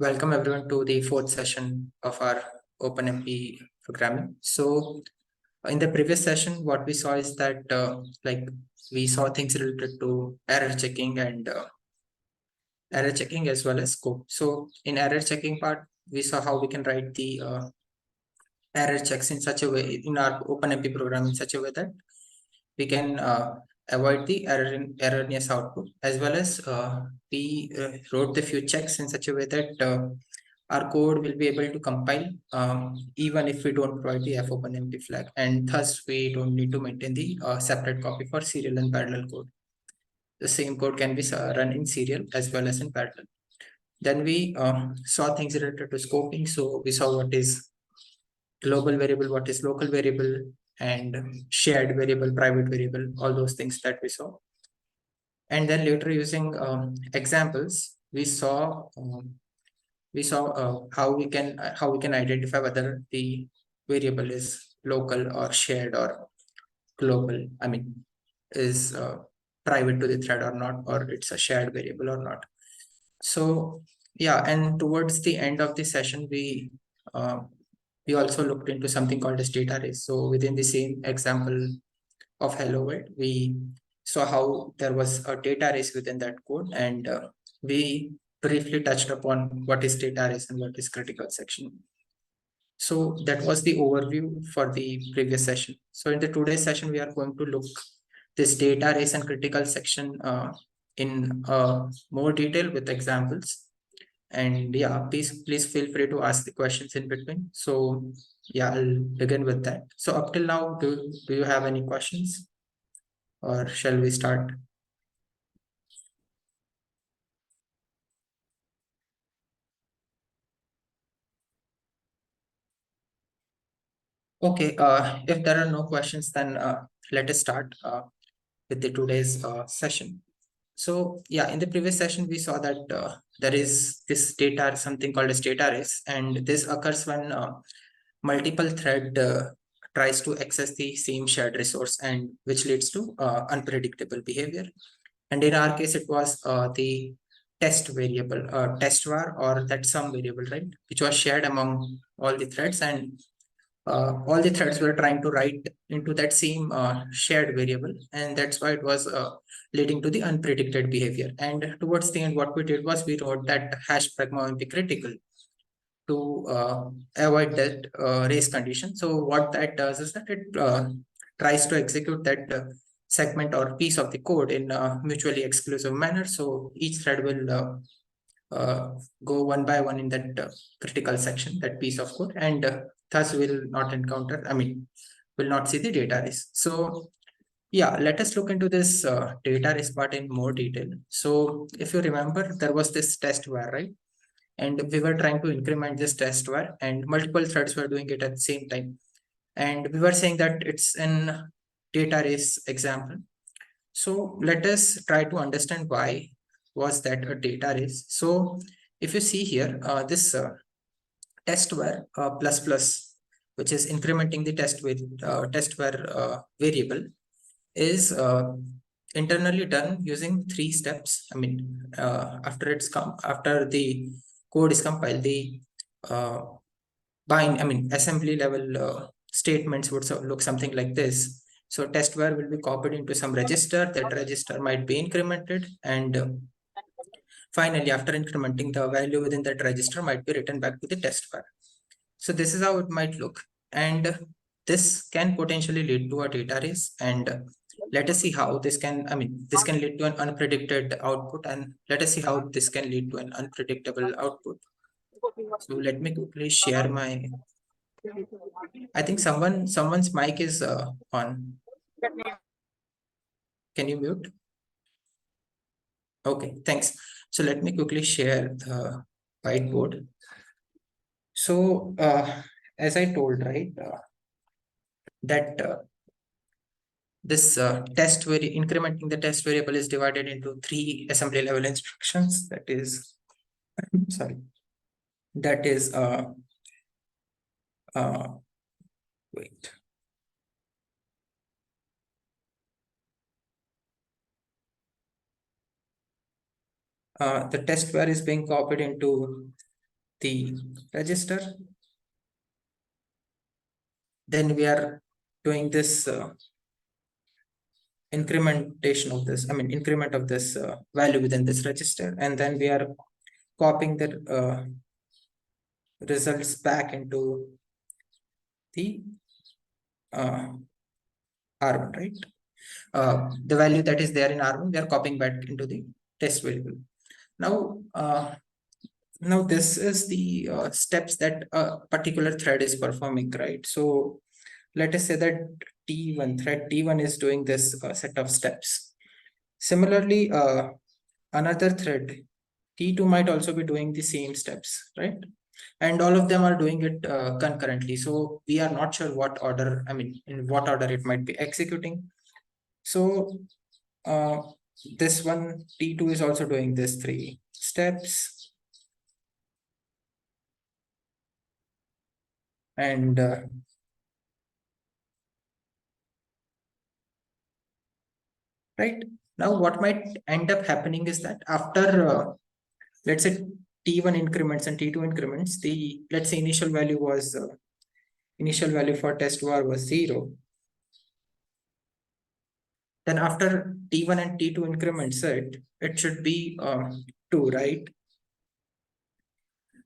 Welcome everyone to the fourth session of our OpenMP programming. So in the previous session, what we saw is that we saw things related to error checking as well as scope. So in error checking part, we saw how we can write the error checks in such a way in our OpenMP program in such a way that we can avoid the erroneous output, as well as we wrote the few checks in such a way that our code will be able to compile even if we don't provide the fopenmp flag, and thus we don't need to maintain the separate copy for serial and parallel code. The same code can be run in serial as well as in parallel. Then we saw things related to scoping. So we saw what is global variable, what is local variable, and shared variable, private variable, all those things that we saw. And then later, using examples, we saw how we can identify whether the variable is local or shared or global. I mean, is private to the thread or not, or it's a shared variable or not. So yeah, and towards the end of the session, we also looked into something called as data arrays. So within the same example of Hello World, we saw how there was a data arrays within that code, and we briefly touched upon what is data arrays and what is critical section. So that was the overview for the previous session. So in the today's session, we are going to look this data arrays and critical section in more detail with examples. And yeah, please feel free to ask the questions in between. So yeah, I'll begin with that. So up till now, do you have any questions, or shall we start? Okay, if there are no questions, then let us start with the today's session. So yeah, in the previous session, we saw that there is this data, something called as data arrays, and this occurs when multiple thread tries to access the same shared resource, and which leads to unpredictable behavior. And in our case, it was the test variable, test var, or that sum variable, right, which was shared among all the threads, and all the threads were trying to write into that same shared variable, and that's why it was leading to the unpredicted behavior. And towards the end, what we did was we wrote that hash pragma OMP critical to avoid that race condition. So what that does is that it tries to execute that segment or piece of the code in a mutually exclusive manner. So each thread will go one by one in that critical section, that piece of code, and thus will not encounter, I mean, will not see the data arrays. So yeah, let us look into this data arrays part in more detail. So if you remember, there was this test var, right? And we were trying to increment this test var, and multiple threads were doing it at the same time. And we were saying that it's an data arrays example. So let us try to understand why was that a data arrays. So if you see here, this test var plus plus, which is incrementing the test var variable, is internally done using 3 steps. I mean, after the code is compiled, the uh, assembly level statements would look something like this. So test var will be copied into some register. That register might be incremented, and finally, after incrementing, the value within that register might be written back to the test var. So this is how it might look, and this can potentially lead to a data race. And let us see how this can, this can lead to an unpredicted output, and let us see how this can lead to an unpredictable output. So let me quickly share my, I think someone's mic is on. Can you mute? Okay, thanks. So let me quickly share the whiteboard. So as I told, right, that this incrementing the test variable is divided into 3 assembly level instructions. That is, sorry, that is uh, wait. The test var is being copied into the register. Then we are doing this incrementation of this, I mean, increment of this value within this register. And then we are copying the results back into the uh, R1, right? The value that is there in R1, we are copying back into the test variable. Now this is the steps that a particular thread is performing, right? So let us say that thread T1 is doing this set of steps. Similarly, another thread T2 might also be doing the same steps, right? And all of them are doing it concurrently. So we are not sure what order, I mean, in what order it might be executing. So uh, this one, T2 is also doing this 3 steps. And right now, what might end up happening is that after, let's say, T1 increments and T2 increments, the, let's say, initial value for test var was 0. Then after T1 and T2 increments it should be 2, right?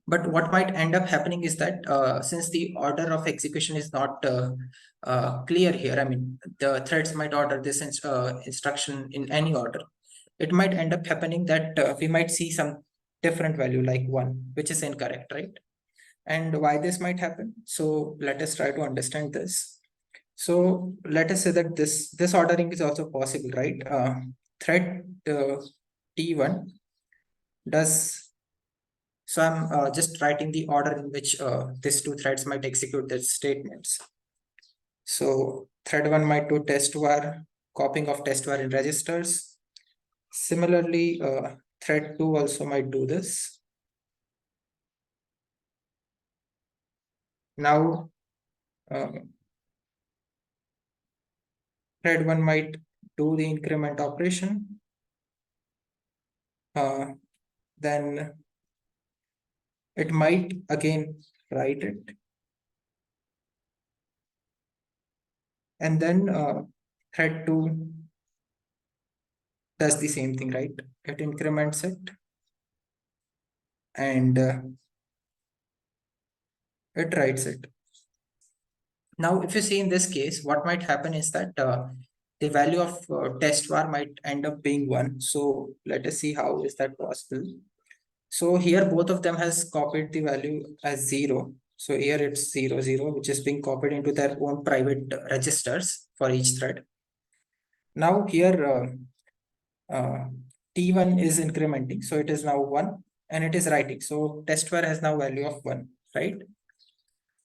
But what might end up happening is that since the order of execution is not clear here, I mean, the threads might order this instruction in any order. It might end up happening that we might see some different value like 1, which is incorrect, right? And why this might happen? So let us try to understand this. So let us say that this ordering is also possible, right? Thread T1 does, so I'm just writing the order in which these 2 threads might execute their statements. So thread 1 might do test var, copying of test var in registers. Similarly, thread 2 also might do this. Now, thread 1 might do the increment operation. Then it might again write it. And then thread 2 does the same thing, right? It increments it. And it writes it. Now, if you see in this case, what might happen is that the value of test var might end up being 1. So let us see how is that possible. So here both of them has copied the value as 0. So here it's 0, 0, which is being copied into their own private registers for each thread. Now here T1 is incrementing. So it is now 1 and it is writing. So test var has now value of 1, right?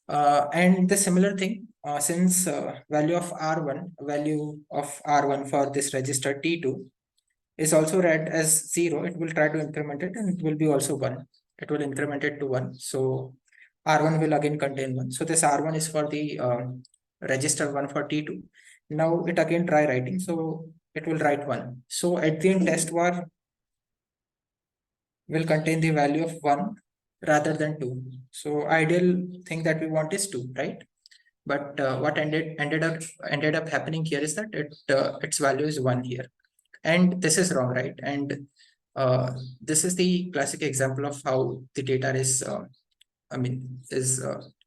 And the similar thing, since value of R1 for this register T2 is also read as 0, it will try to increment it and it will be also 1. It will increment it to 1. So R1 will again contain 1. So this R1 is for the register 1 for T2. Now it again try writing. So it will write 1. So at the end, test var will contain the value of 1 rather than 2. So ideal thing that we want is 2, right? But what ended up happening here is that its value is 1 here, and this is wrong, right? And this is the classic example of how the data is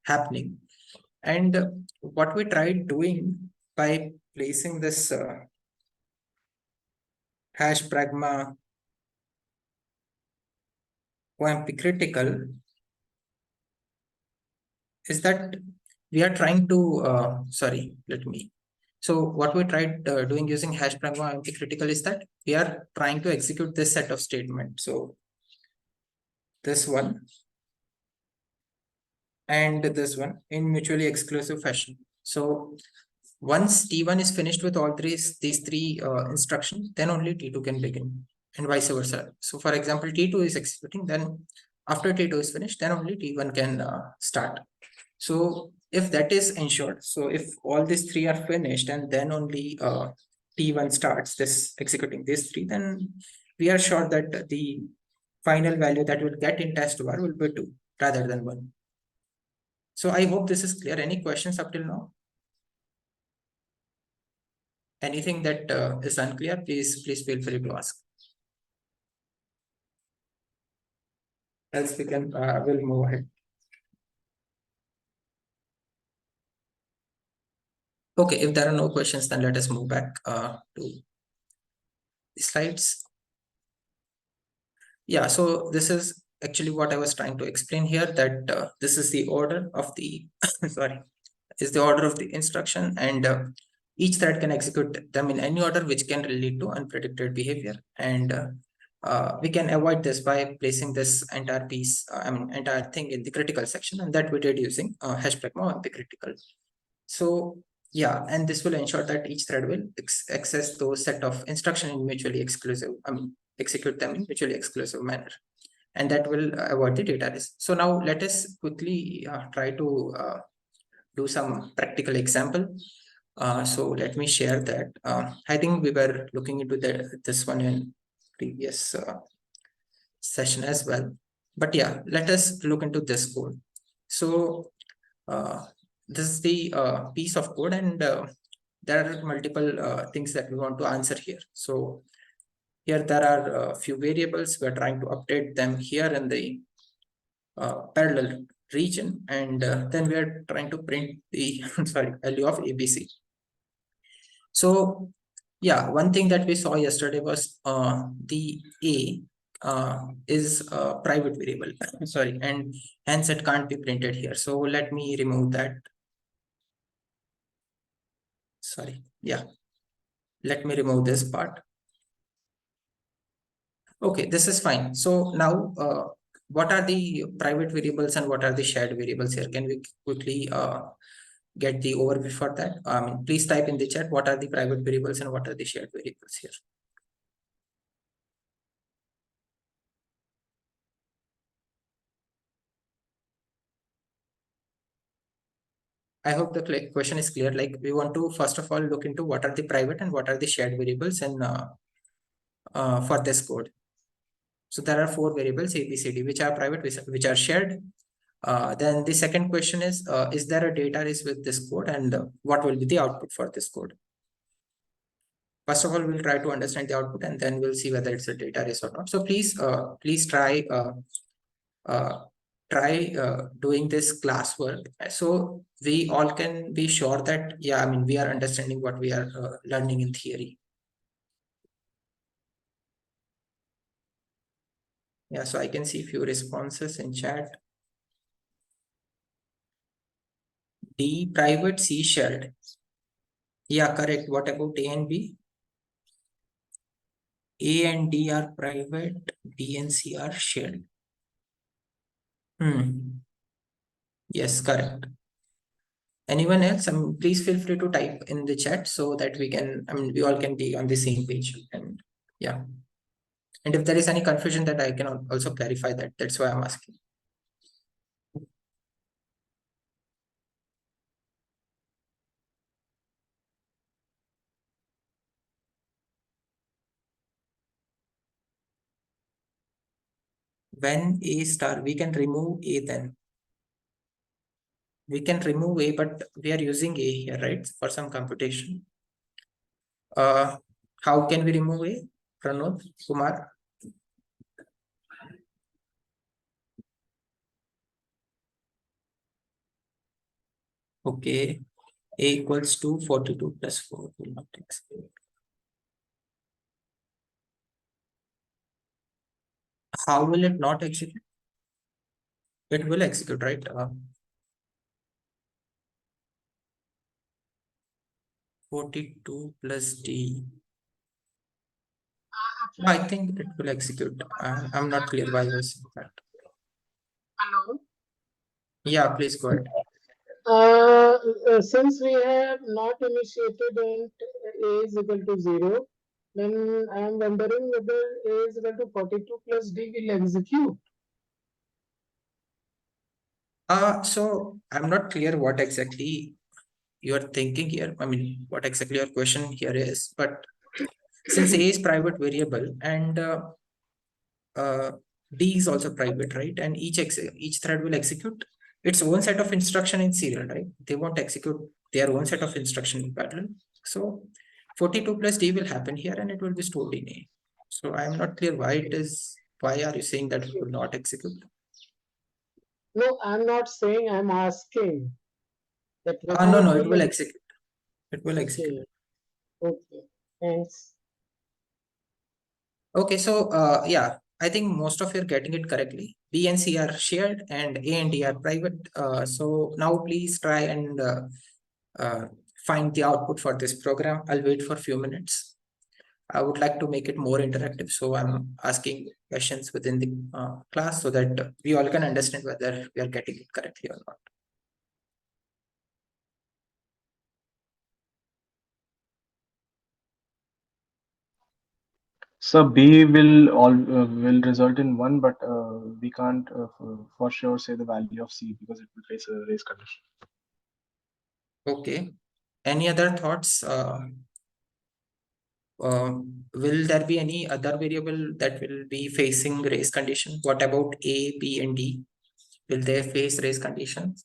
happening. And what we tried doing by placing this hash pragma OMP critical is that we are trying to so what we tried doing using hash pragma OMP critical is that we are trying to execute this set of statements. So this one and this one in mutually exclusive fashion. So once T1 is finished with all these three instructions, then only T2 can begin, and vice versa. So for example, T2 is executing, then after T2 is finished, then only T1 can start. So if that is ensured, so if all these three are finished and then only T1 starts this executing these three, then we are sure that the final value that we'll get in test var will be 2, rather than 1. So I hope this is clear. Any questions up till now? Anything that is unclear, please feel free to ask. Else we can we'll move ahead. Okay, if there are no questions, then let us move back to the slides. Yeah, so this is actually what I was trying to explain here, that this is the order of the sorry, is the order of the instruction, and each thread can execute them in any order, which can lead to unpredicted behavior. And we can avoid this by placing this entire piece, entire thing in the critical section, and that we did using hash pragma OMP critical. So yeah, and this will ensure that each thread will access those set of instruction in mutually exclusive, execute them in mutually exclusive manner, and that will avoid the data risk. So now let us quickly try to do some practical example. So let me share that. I think we were looking into this one in previous session as well. But yeah, let us look into this code. So this is the piece of code, and there are multiple things that we want to answer here. So here there are a few variables. We're trying to update them here in the parallel region, and then we are trying to print the sorry, value of ABC. So yeah, one thing that we saw yesterday was the A is a private variable, sorry, and hence it can't be printed here. So let me remove that. Sorry, yeah, let me remove this part. Okay, this is fine. So now, what are the private variables and what are the shared variables here? Can we quickly get the overview for that? Please type in the chat what are the private variables and what are the shared variables here. I hope the question is clear. Like, we want to first of all look into what are the private and what are the shared variables, and for this code. So there are 4 variables A, B, C, D, which are private, which are shared. Then the second question is there a data is with this code, and what will be the output for this code? First of all, we'll try to understand the output, and then we'll see whether it's a data race or not. So please try doing this classwork, so we all can be sure that, yeah, we are understanding what we are learning in theory. Yeah, so I can see few responses in chat. D private, C shared. Yeah, correct. What about A and B? A and D are private, B and C are shared. Yes, correct. Anyone else? Please feel free to type in the chat so that we can, we all can be on the same page. And yeah. And if there is any confusion, that I can also clarify that. That's why I'm asking. When A star, we can remove A then. We can remove A, but we are using A here, right? For some computation. How can we remove A? Pranod, Kumar? Okay. A equals to 42 plus 4 will not execute. How will it not execute? It will execute, right? 42 plus D. I think it will execute. I'm not clear why you're saying that. Hello. Yeah, please go ahead. Since we have not initiated and A is equal to 0, then I am wondering whether A is equal to 42 plus D will execute. So I'm not clear what exactly you're thinking here. What exactly your question here is, but since A is private variable, and D is also private, right? And each thread will execute its own set of instruction in serial, right? They won't execute their own set of instruction in parallel. So 42 plus D will happen here and it will be stored in A. So I'm not clear why it is, why are you saying that it will not execute? No, I'm not saying, I'm asking that No, whether it no, it will will execute. It will execute. okay. Okay. Thanks. Okay, so yeah, I think most of you are getting it correctly. B and C are shared and A and D are private. So now please try and uh, find the output for this program. I'll wait for a few minutes. I would like to make it more interactive, so I'm asking questions within the class so that we all can understand whether we are getting it correctly or not. So B will result in 1, but we can't for sure say the value of C because it will face a race condition. Okay. Any other thoughts? Will there be any other variable that will be facing race condition? What about A, B, and D? Will they face race conditions?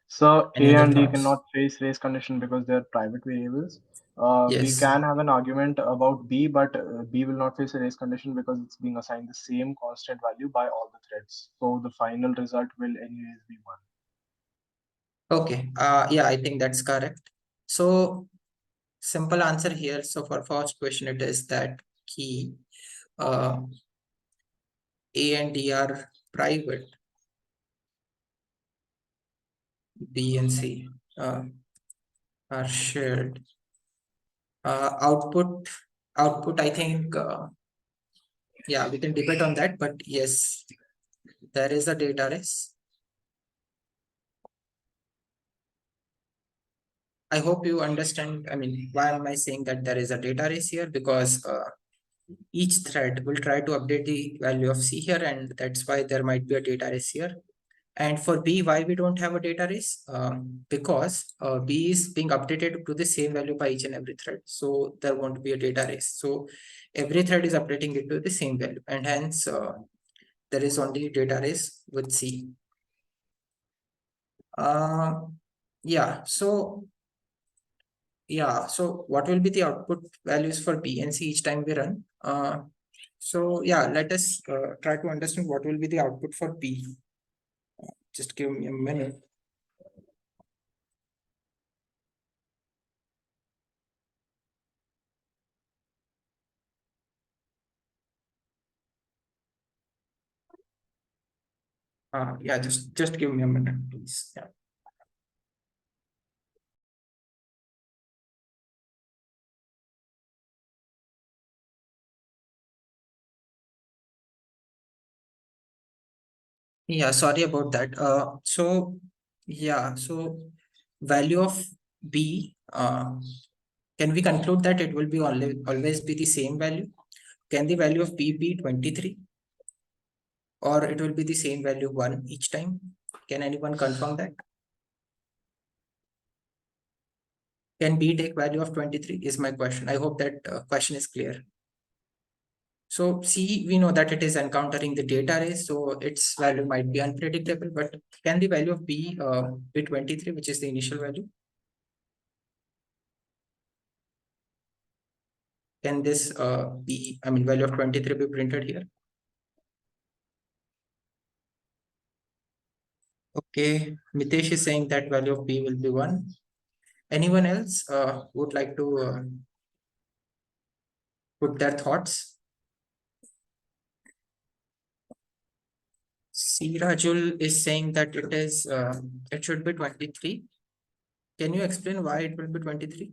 So Any A other and D thoughts? cannot face race condition because they are private variables. We Yes. can have an argument about B, but B will not face a race condition because it's being assigned the same constant value by all the threads. So the final result will anyways be 1. Okay. Yeah, I think that's correct. So simple answer here. So for first question, it is that key A and D are private. B and C are shared. Output, I think, yeah, we can debate on that, but yes, there is a data race. I hope you understand. I mean, why am I saying that there is a data race here? Because each thread will try to update the value of C here, and that's why there might be a data race here. And for B, why we don't have a data race? Because B is being updated to the same value by each and every thread. So there won't be a data race. So every thread is updating it to the same value, and hence there is only data race with C. Yeah, so what will be the output values for B and C each time we run? So yeah, let us try to understand what will be the output for B. Just give me a minute. Yeah, just give me a minute, please. Yeah. Yeah, sorry about that. So yeah, so value of B, can we conclude that it will be always be the same value? Can the value of B be 23? Or it will be the same value 1 each time? Can anyone confirm that? Can B take value of 23 is my question. I hope that question is clear. So C, we know that it is encountering the data array, so its value might be unpredictable, but can the value of B be 23, which is the initial value? Can this value of 23 be printed here? Okay, Mitesh is saying that value of B will be 1. Anyone else would like to put their thoughts? Sirajul is saying that it should be 23. Can you explain why it will be 23?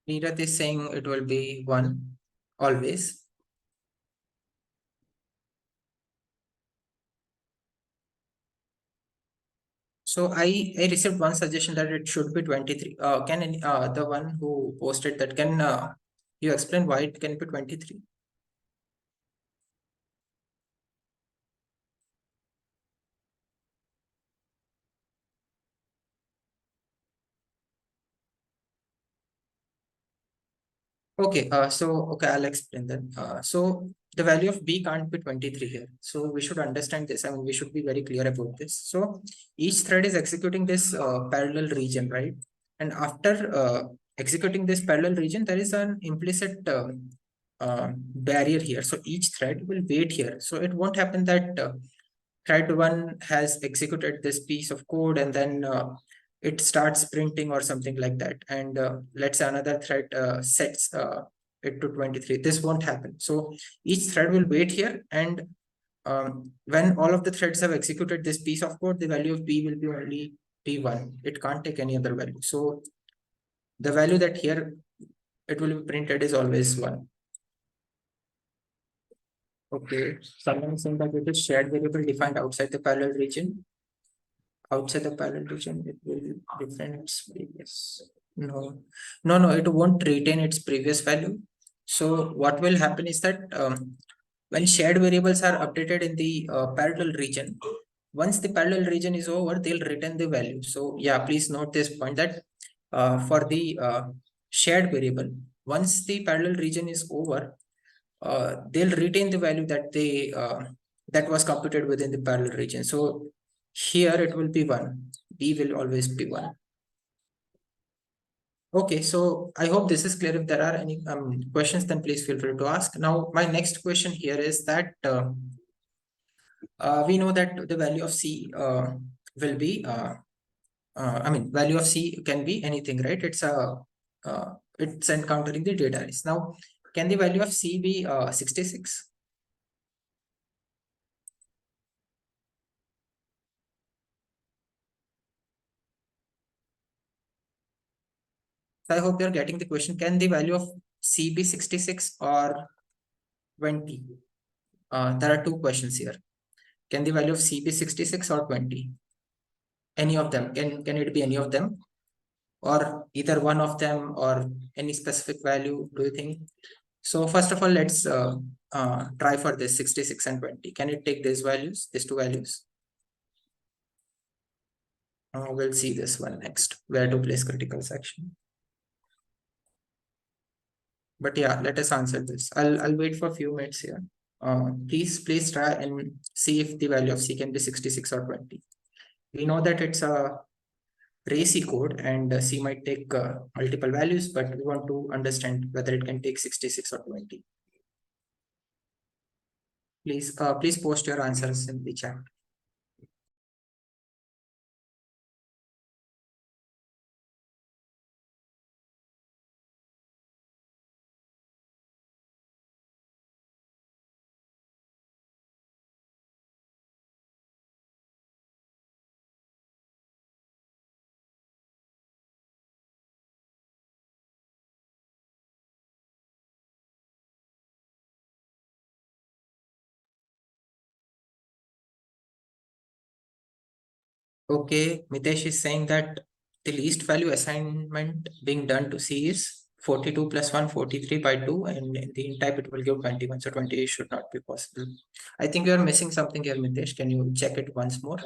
Neerath is saying it will be 1 always. So I received one suggestion that it should be 23. The one who posted that, can you explain why it can be 23? Okay, okay, I'll explain then. So the value of B can't be 23 here. So we should understand this. I mean, we should be very clear about this. So each thread is executing this parallel region, right? And after executing this parallel region, there is an implicit barrier here. So each thread will wait here. So it won't happen that thread one has executed this piece of code and then it starts printing or something like that. And let's say another thread sets it to 23. This won't happen. So each thread will wait here, and when all of the threads have executed this piece of code, the value of B will be only P1. It can't take any other value. So the value that here it will be printed is always 1. Okay, someone saying that it is shared variable defined outside the parallel region. Outside the parallel region, it will retain its previous. No, it won't retain its previous value. So what will happen is that when shared variables are updated in the parallel region, once the parallel region is over, they'll retain the value. So yeah, please note this point that for the shared variable, once the parallel region is over, they'll retain the value that they that was computed within the parallel region. So here it will be 1. B will always be 1. Okay, so I hope this is clear. If there are any questions, then please feel free to ask. Now, my next question here is that we know that the value of C will be, I mean, value of C can be anything, right? It's encountering the data arrays. Now, can the value of C be 66? So I hope you're getting the question. Can the value of C be 66 or 20? There are two questions here. Can the value of C be 66 or 20? Any of them. Can it be any of them? Or either one of them or any specific value, do you think? So first of all, let's try for this 66 and 20. Can it take these values, these two values? We'll see this one next, where to place critical section. But yeah, let us answer this. I'll wait for a few minutes here. Please try and see if the value of C can be 66 or 20. We know that it's a racy code and C might take multiple values, but we want to understand whether it can take 66 or 20. Please post your answers in the chat. Okay, Mitesh is saying that the least value assignment being done to C is 42 plus 1, 43 by 2, and in the type it will give 21. So 28 should not be possible. I think you are missing something here, Mitesh. Can you check it once more?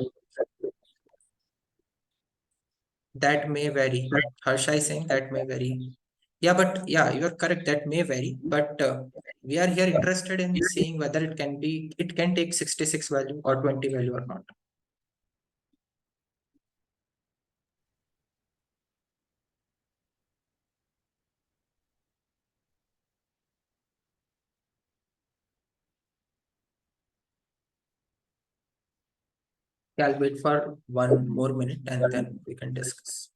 That may vary. Harsha is saying that may vary. Yeah, but yeah, you are correct. That may vary, but we are here interested in seeing whether it can take 66 value or 20 value or not. Yeah, I'll wait for one more minute and then we can discuss.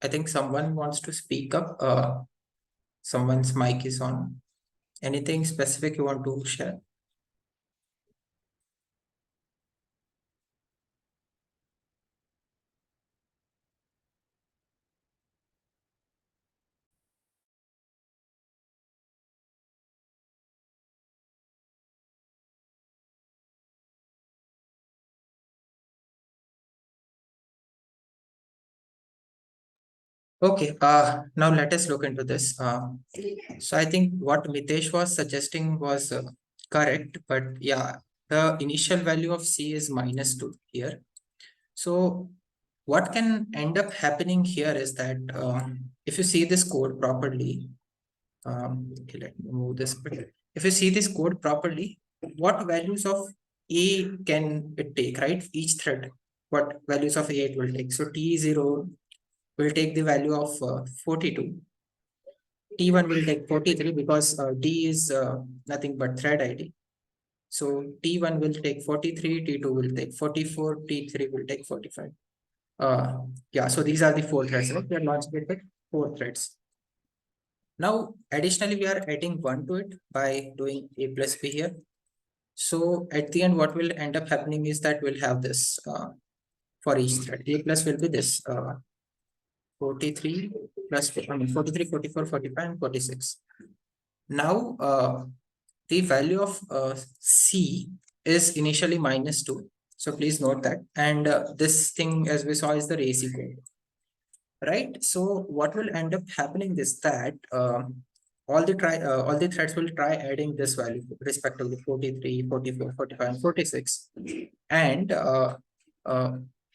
I think someone wants to speak up. Someone's mic is on. Anything specific you want to share? Okay, now let us look into this. So I think what Mitesh was suggesting was correct, but yeah, the initial value of C is -2 here. So what can end up happening here is that if you see this code properly, okay, let me move this bit. If you see this code properly, what values of A can it take, right? Each thread, what values of A it will take. So T0 will take the value of 42. T1 will take 43 because D is nothing but thread ID. So T1 will take 43, T2 will take 44, T3 will take 45. Yeah, so these are the four threads, right? We are launching it with four threads. Now, additionally, we are adding one to it by doing A plus B here. So at the end, what will end up happening is that we'll have this for each thread. A plus will be this 43 plus, I mean, 43, 44, 45, and 46. Now, the value of C is initially -2. So please note that. And this thing, as we saw, is the RACI code. Right. So what will end up happening is that all the threads will try adding this value respectively 43, 44, 45, and 46. And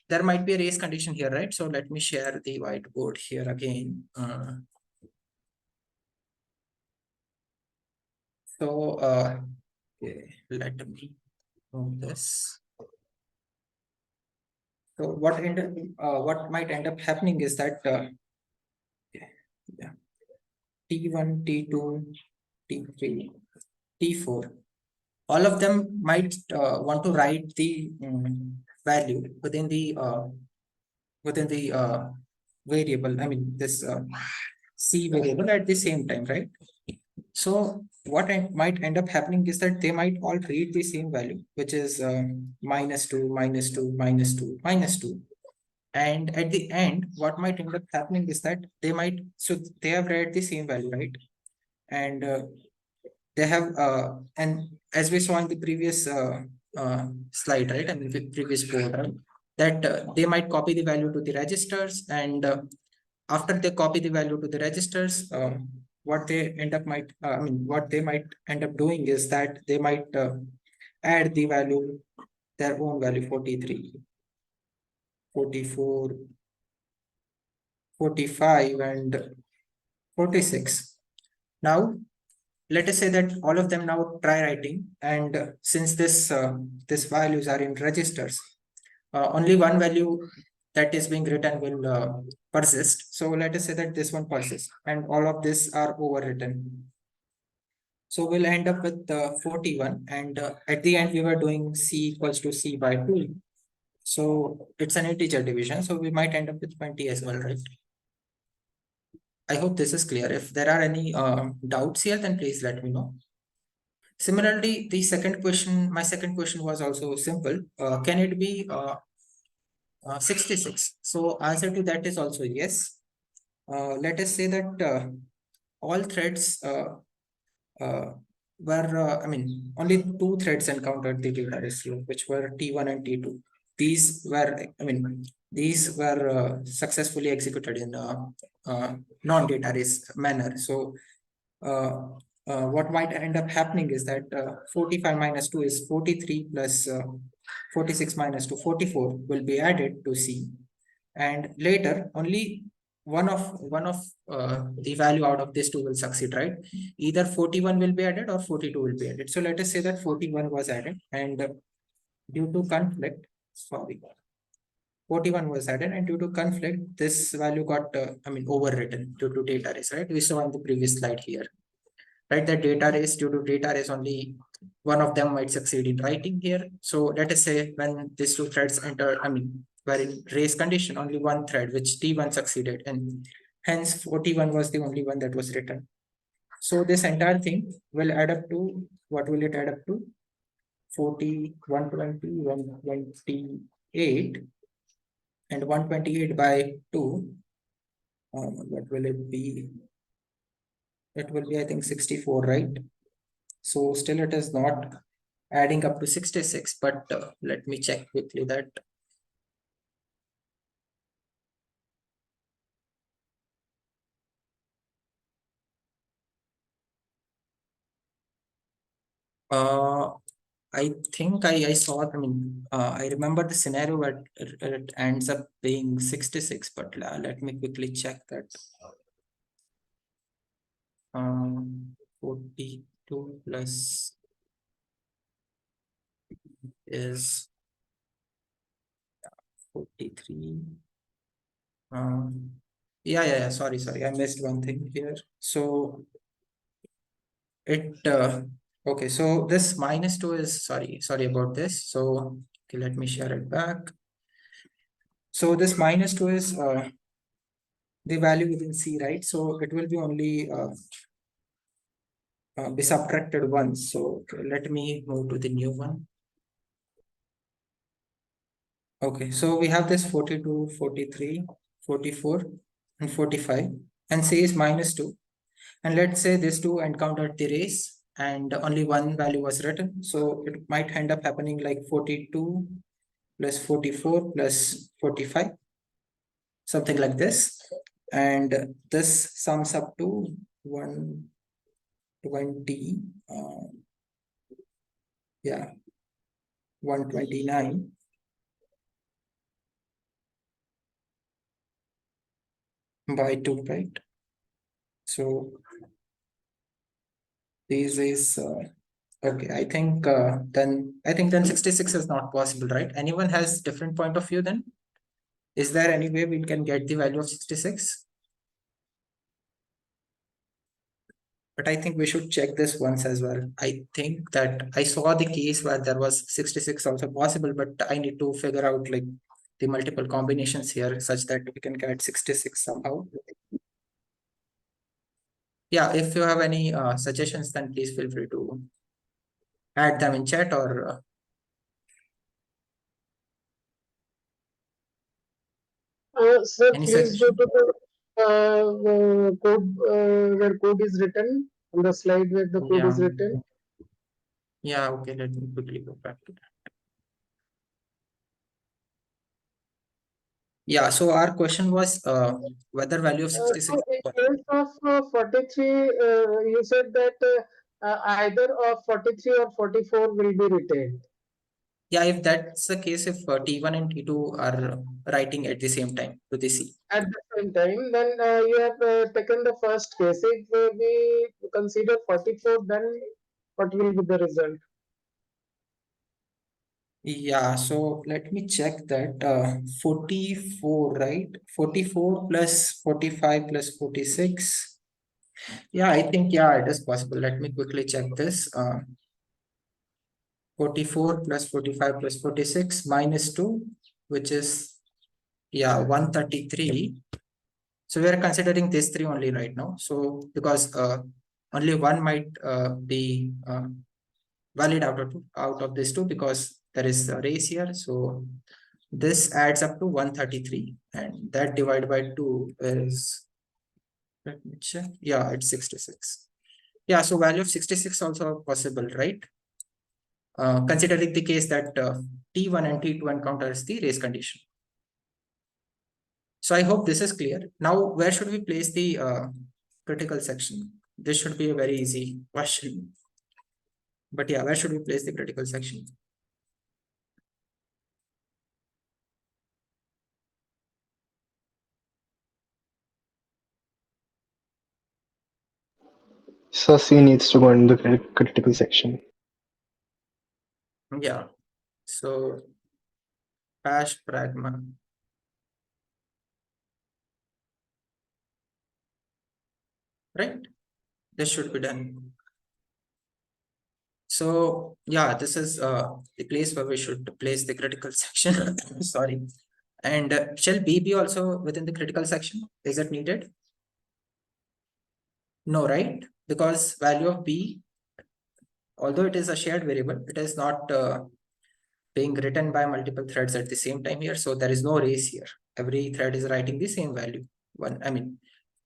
there might be a race condition here, right? So let me share the whiteboard here again. Okay, let me move this. So what might end up happening is that yeah, T1, T2, T3, T4, all of them might want to write the value within the variable. I mean this C variable at the same time, right? So what might end up happening is that they might all read the same value, which is -2, -2, -2, -2. And at the end, what might end up happening is that so they have read the same value, right? And they have, and as we saw in the previous slide, right? I mean, the previous board, right? That they might copy the value to the registers, and after they copy the value to the registers, what they end up what they might end up doing is that they might add the value, their own value, 43, 44, 45, and 46. Now, let us say that all of them now try writing, and since this values are in registers, only one value that is being written will persist. So let us say that this one persists, and all of this are overwritten. So we'll end up with 41, and at the end we were doing C equals to C by 2. So it's an integer division, so we might end up with 20 as well, right? I hope this is clear. If there are any doubts here, then please let me know. Similarly, my second question was also simple. Can it be 66? So answer to that is also yes. Let us say that all threads only two threads encountered the data issue, which were T1 and T2. These were successfully executed in non-data race manner. So what might end up happening is that 45 minus 2 is 43 plus 46 minus 2, 44 will be added to C. And later, only one of the value out of this two will succeed, right? Either 41 will be added or 42 will be added. So let us say that 41 was added, and due to conflict, sorry, 41 was added, and due to conflict, this value got overwritten due to data race, right? We saw on the previous slide here, right? That data race, due to data race, only one of them might succeed in writing here. So let us say when these two threads were in race condition, only one thread, which T1 succeeded, and hence 41 was the only one that was written. So this entire thing will add up to, what will it add up to? 40, 120, 128, and 128 by 2. What will it be? It will be, I think, 64, right? So still it is not adding up to 66, but let me check quickly that. I think I saw, I remember the scenario where it ends up being 66, but let me quickly check that. 42 plus is 43. Yeah, sorry, I missed one thing here. So it, okay, so this -2 is, sorry about this. So, okay, let me share it back. So this -2 is the value within C, right? So it will be only be subtracted once. So okay, let me move to the new one. Okay, so we have this 42, 43, 44, and 45, and C is -2. And let's say these two encountered the race and only one value was written. So it might end up happening like 42 plus 44 plus 45, something like this. And this sums up to 120, yeah, 129 by 2, right? So this is okay. I think then 66 is not possible, right? Anyone has different point of view then? Is there any way we can get the value of 66? But I think we should check this once as well. I think that I saw the case where there was 66 also possible, but I need to figure out like the multiple combinations here such that we can get 66 somehow. Yeah, if you have any suggestions, then please feel free to add them in chat or Sir, any please go suggestion. to the code where code is written on the slide where the code Yeah, is written. yeah, okay, let me quickly go back to that. Yeah, so our question was whether value of 66. So in case of 43, you said that either of 43 or 44 will be retained. Yeah, if that's the case, if T1 and T2 are writing at the same time to the C. At the same time, then you have taken the first case. If we consider 44, then what will be the result? Yeah, so let me check that 44, right? 44 plus 45 plus 46. Yeah, I think, yeah, it is possible. Let me quickly check this. 44 plus 45 plus 46 minus 2, which is, yeah, 133. So we are considering these three only right now. So because only one might be valid out of these two because there is a race here. So this adds up to 133, and that divided by 2 is, let me check. Yeah, it's 66. Yeah, so value of 66 also possible, right? Considering the case that T1 and T2 encounters the race condition. So I hope this is clear. Now, where should we place the critical section? This should be a very easy question. But yeah, where should we place the critical section? So C needs to go in the critical section. Yeah. So hash pragma. Right? This should be done. So yeah, this is the place where we should place the critical section. Sorry. And shall B be also within the critical section? Is it needed? No, right? Because value of B, although it is a shared variable, it is not being written by multiple threads at the same time here. So there is no race here. Every thread is writing the same value.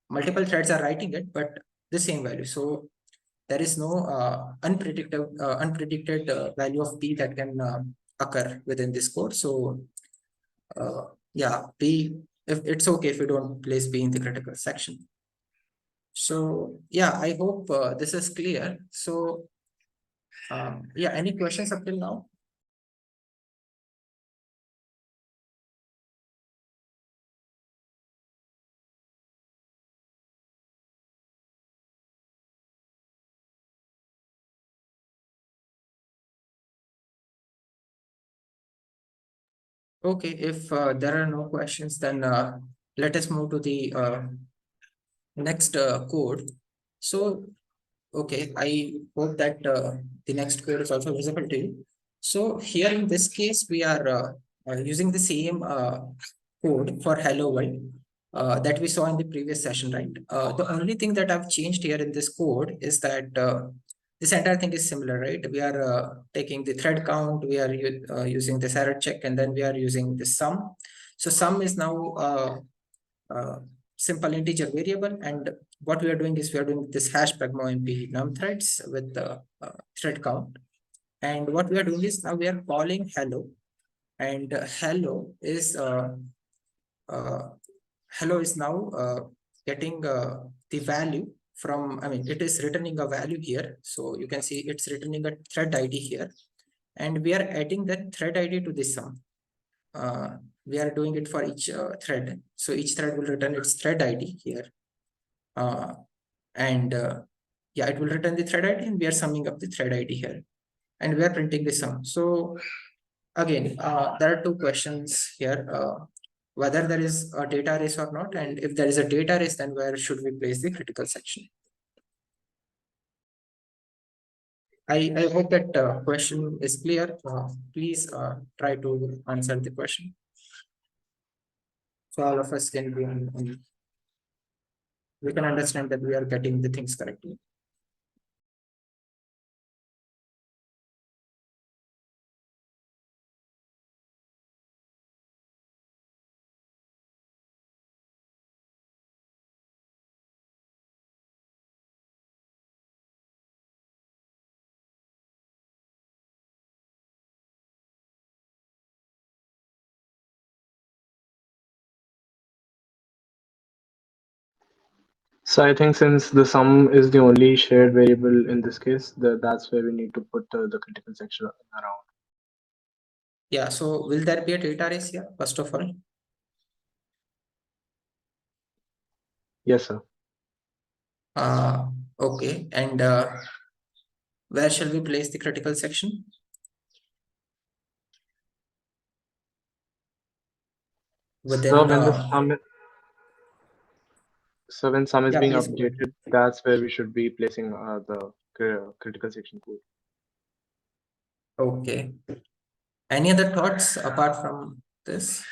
Multiple threads are writing it, but the same value. So there is no unpredicted value of B that can occur within this code. So yeah, B, if it's okay if we don't place B in the critical section. So yeah, I hope this is clear. So Yeah, any questions up till now? Okay, if there are no questions, then let us move to the next code. So, okay, I hope that the next code is also visible to you. So here in this case, we are using the same code for hello world that we saw in the previous session, right? The only thing that I've changed here in this code is that this entire thing is similar, right? We are taking the thread count, we are using this error check, and then we are using the sum. So sum is now simple integer variable, and what we are doing is we are doing this hash pragma-omp num threads with the thread count. And what we are doing is now we are calling hello, and uh, hello is now getting the value from, I mean, it is returning a value here. So you can see it's returning a thread ID here, and we are adding that thread ID to this sum. We are doing it for each thread. So each thread will return its thread ID here. And yeah, it will return the thread ID, and we are summing up the thread ID here. And we are printing the sum. So again, there are two questions here. Whether there is a data race or not, and if there is a data race, then where should we place the critical section? I hope that question is clear. Please try to answer the question, so all of us can be we can understand that we are getting the things correctly. So I think since the sum is the only shared variable in this case, that's where we need to put the critical section around. Yeah, so will there be a data race here, first of all? Yes, sir. Okay, and where shall we place the critical section? So Within when the sum, so when sum is yeah, being please go ahead. updated, that's where we should be placing the critical section code. Okay. Any other thoughts apart from this?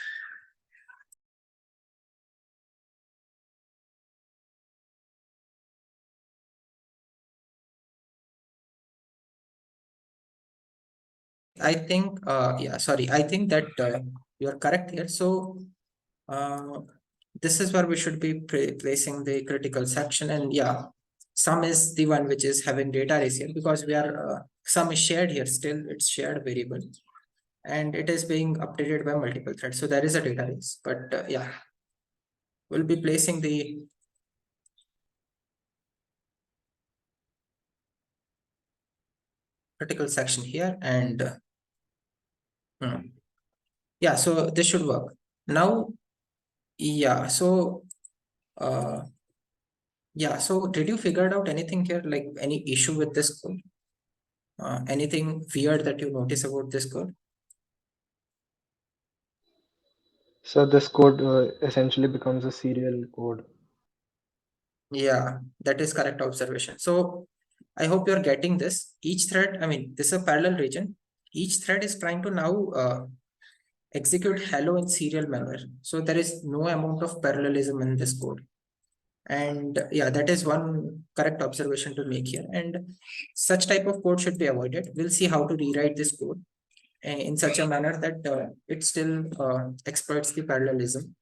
I think, yeah, sorry, I think that you're correct here. So this is where we should be placing the critical section, and yeah, sum is the one which is having data race here, because we are sum is shared here, still it's shared variable, and it is being updated by multiple threads. So there is a data race, but yeah, we'll be placing the critical section here, and yeah, so this should work now. Yeah, so uh yeah, so did you figure out anything here, like any issue with this code? Anything weird that you notice about this code? So this code essentially becomes a serial code. Yeah, that is correct observation. So I hope you're getting this. Each thread, I mean, this is a parallel region. Each thread is trying to now execute hello in serial manner. So there is no amount of parallelism in this code. And yeah, that is one correct observation to make here. And such type of code should be avoided. We'll see how to rewrite this code in such a manner that it still exploits the parallelism.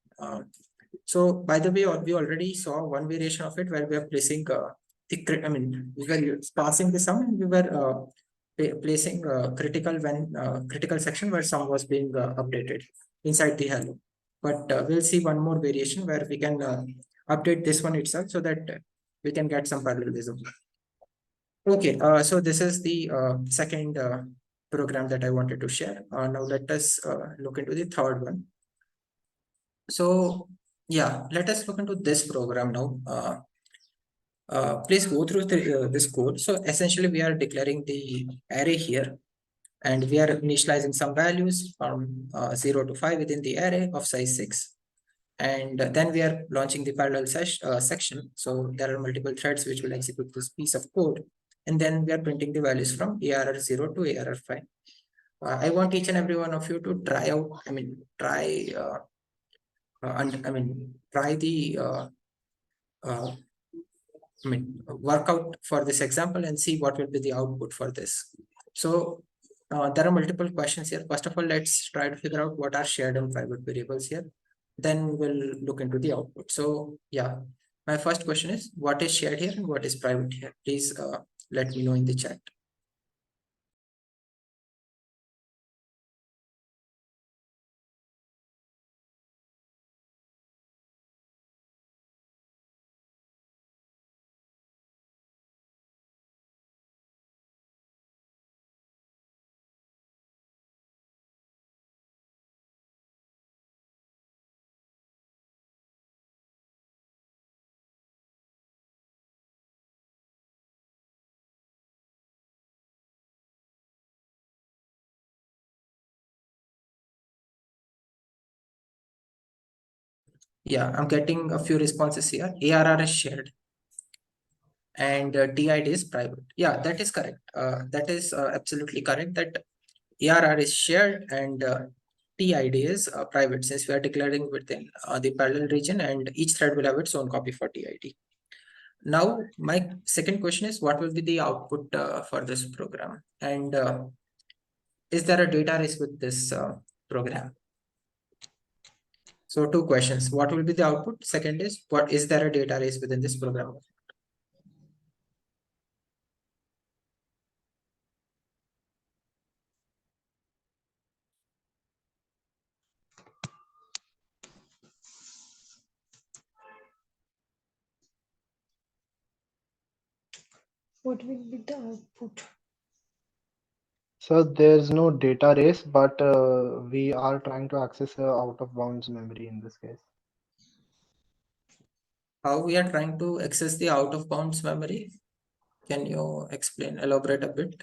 So by the way, we already saw one variation of it where we are placing I mean, we were passing the sum, and we were placing critical when critical section where sum was being updated inside the hello. But we'll see one more variation where we can update this one itself, so that we can get some parallelism. Okay, so this is the second program that I wanted to share. Now let us look into the third one. So yeah, let us look into this program now. Please go through this code. So essentially we are declaring the array here, and we are initializing some values from 0 to 5 within the array of size 6. And then we are launching the parallel section. So there are multiple threads which will execute this piece of code. And then we are printing the values from ARR0 to ARR5. I want each and every one of you to try out, try the work out for this example and see what will be the output for this. So there are multiple questions here. First of all, let's try to figure out what are shared and private variables here. Then we'll look into the output. So yeah, my first question is, what is shared here and what is private here? Please let me know in the chat. Yeah, I'm getting a few responses here. ARR is shared and TID is private. Yeah, that is correct. That is absolutely correct that ARR is shared and TID is private, since we are declaring within the parallel region, and each thread will have its own copy for TID. Now, my second question is, what will be the output for this program? And is there a data race with this program? So two questions. What will be the output? Second is, what is there a data race within this program? What will be the output? So there's no data race, but we are trying to access a out of bounds memory in this case. How we are trying to access the out of bounds memory? Can you explain, elaborate a bit?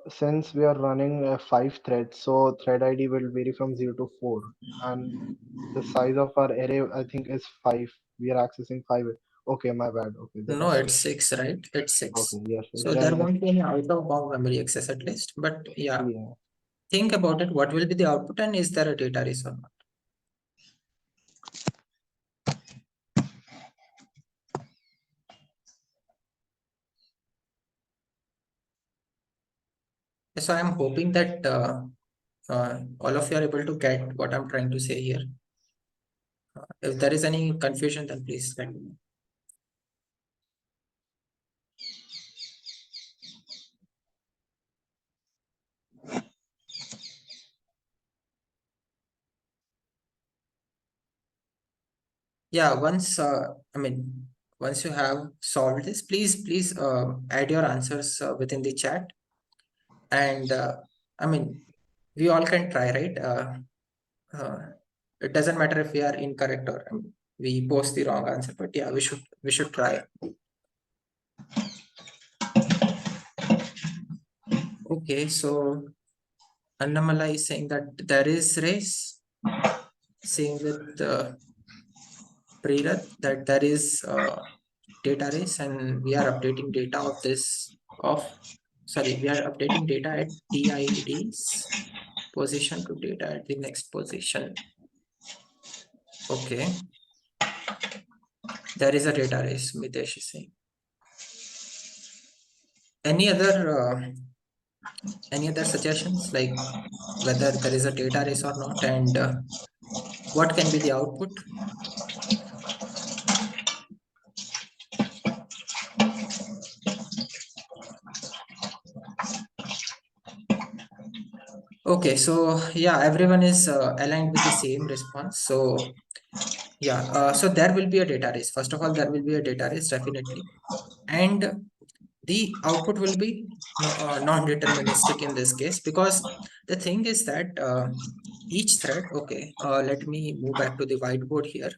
Since we are running 5 threads, so thread ID will vary from 0 to 4, and the size of our array I think is 5. We are accessing 5. Okay, my bad. Okay, then No, it's it's 6, right? It's 6. okay. Yes, So there then it's won't be any out of bound memory access at least. But yeah, yeah. think about it. What will be the output, and is there a data race or not? So I'm hoping that all of you are able to get what I'm trying to say here. If there is any confusion, then please let me know. Yeah, once you have solved this, please add your answers within the chat. And we all can try, right? Uh, it doesn't matter if we are incorrect or we post the wrong answer, but yeah, we should try. Okay, so Annamala is saying that there is race. Same with Preerath, that there is data race, and we are updating data of this we are updating data at TID's position to data at the next position. Okay. There is a data race, Mitesh is saying. Any other suggestions, like whether there is a data race or not, and what can be the output? Okay, so yeah, everyone is aligned with the same response. So yeah, so there will be a data race. First of all, there will be a data race definitely, and the output will be non-deterministic in this case, because the thing is that each thread, okay, let me move back to the whiteboard here.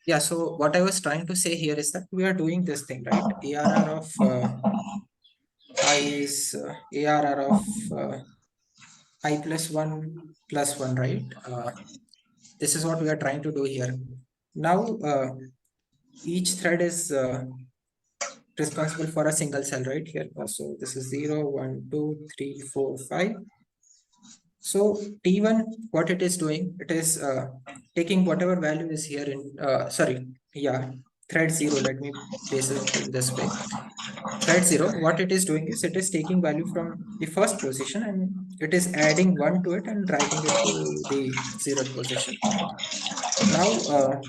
Yeah, so what I was trying to say here is that we are doing this thing, right? ARR of I is ARR of I plus 1, right? This is what we are trying to do here. Now, each thread is responsible for a single cell right here. So this is 0, 1, 2, 3, 4, 5. So T1, what it is doing, it is taking whatever value is here in, thread 0, let me place it in this way. Thread 0, what it is doing is it is taking value from the first position and it is adding 1 to it and writing it to the 0th position. Now,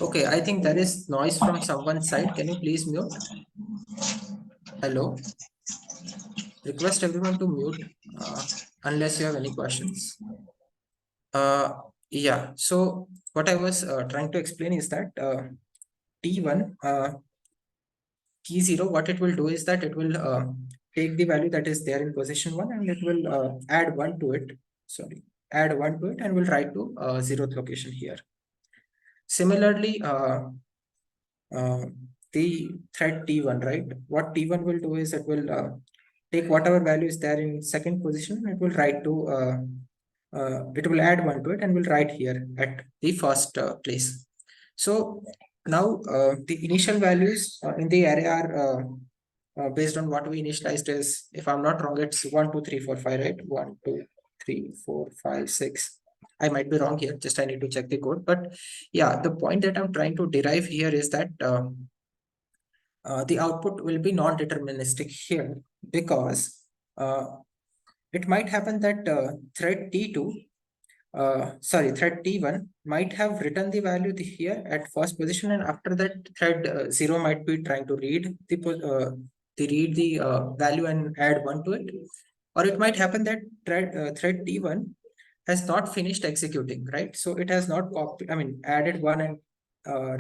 okay, I think there is noise from someone's side. Can you please mute? Hello? Request everyone to mute unless you have any questions. Yeah, so what I was trying to explain is that T1 key 0, what it will do is that it will take the value that is there in position 1 and it will add 1 to it. Sorry, add 1 to it and will write to 0th location here. Similarly, the thread T1, right? What T1 will do is it will take whatever value is there in second position and it will write to it will add 1 to it and will write here at the first place. So now the initial values in the array are based on what we initialized is, if I'm not wrong, it's 1, 2, 3, 4, 5, right? 1, 2, 3, 4, 5, 6. I might be wrong here, just I need to check the code. But yeah, the point that I'm trying to derive here is that the output will be non-deterministic here, because it might happen that thread T2 thread T1 might have written the value here at first position, and after that thread 0 might be trying to read the value and add 1 to it. Or it might happen that thread T1 has not finished executing, right? So it has not added 1 and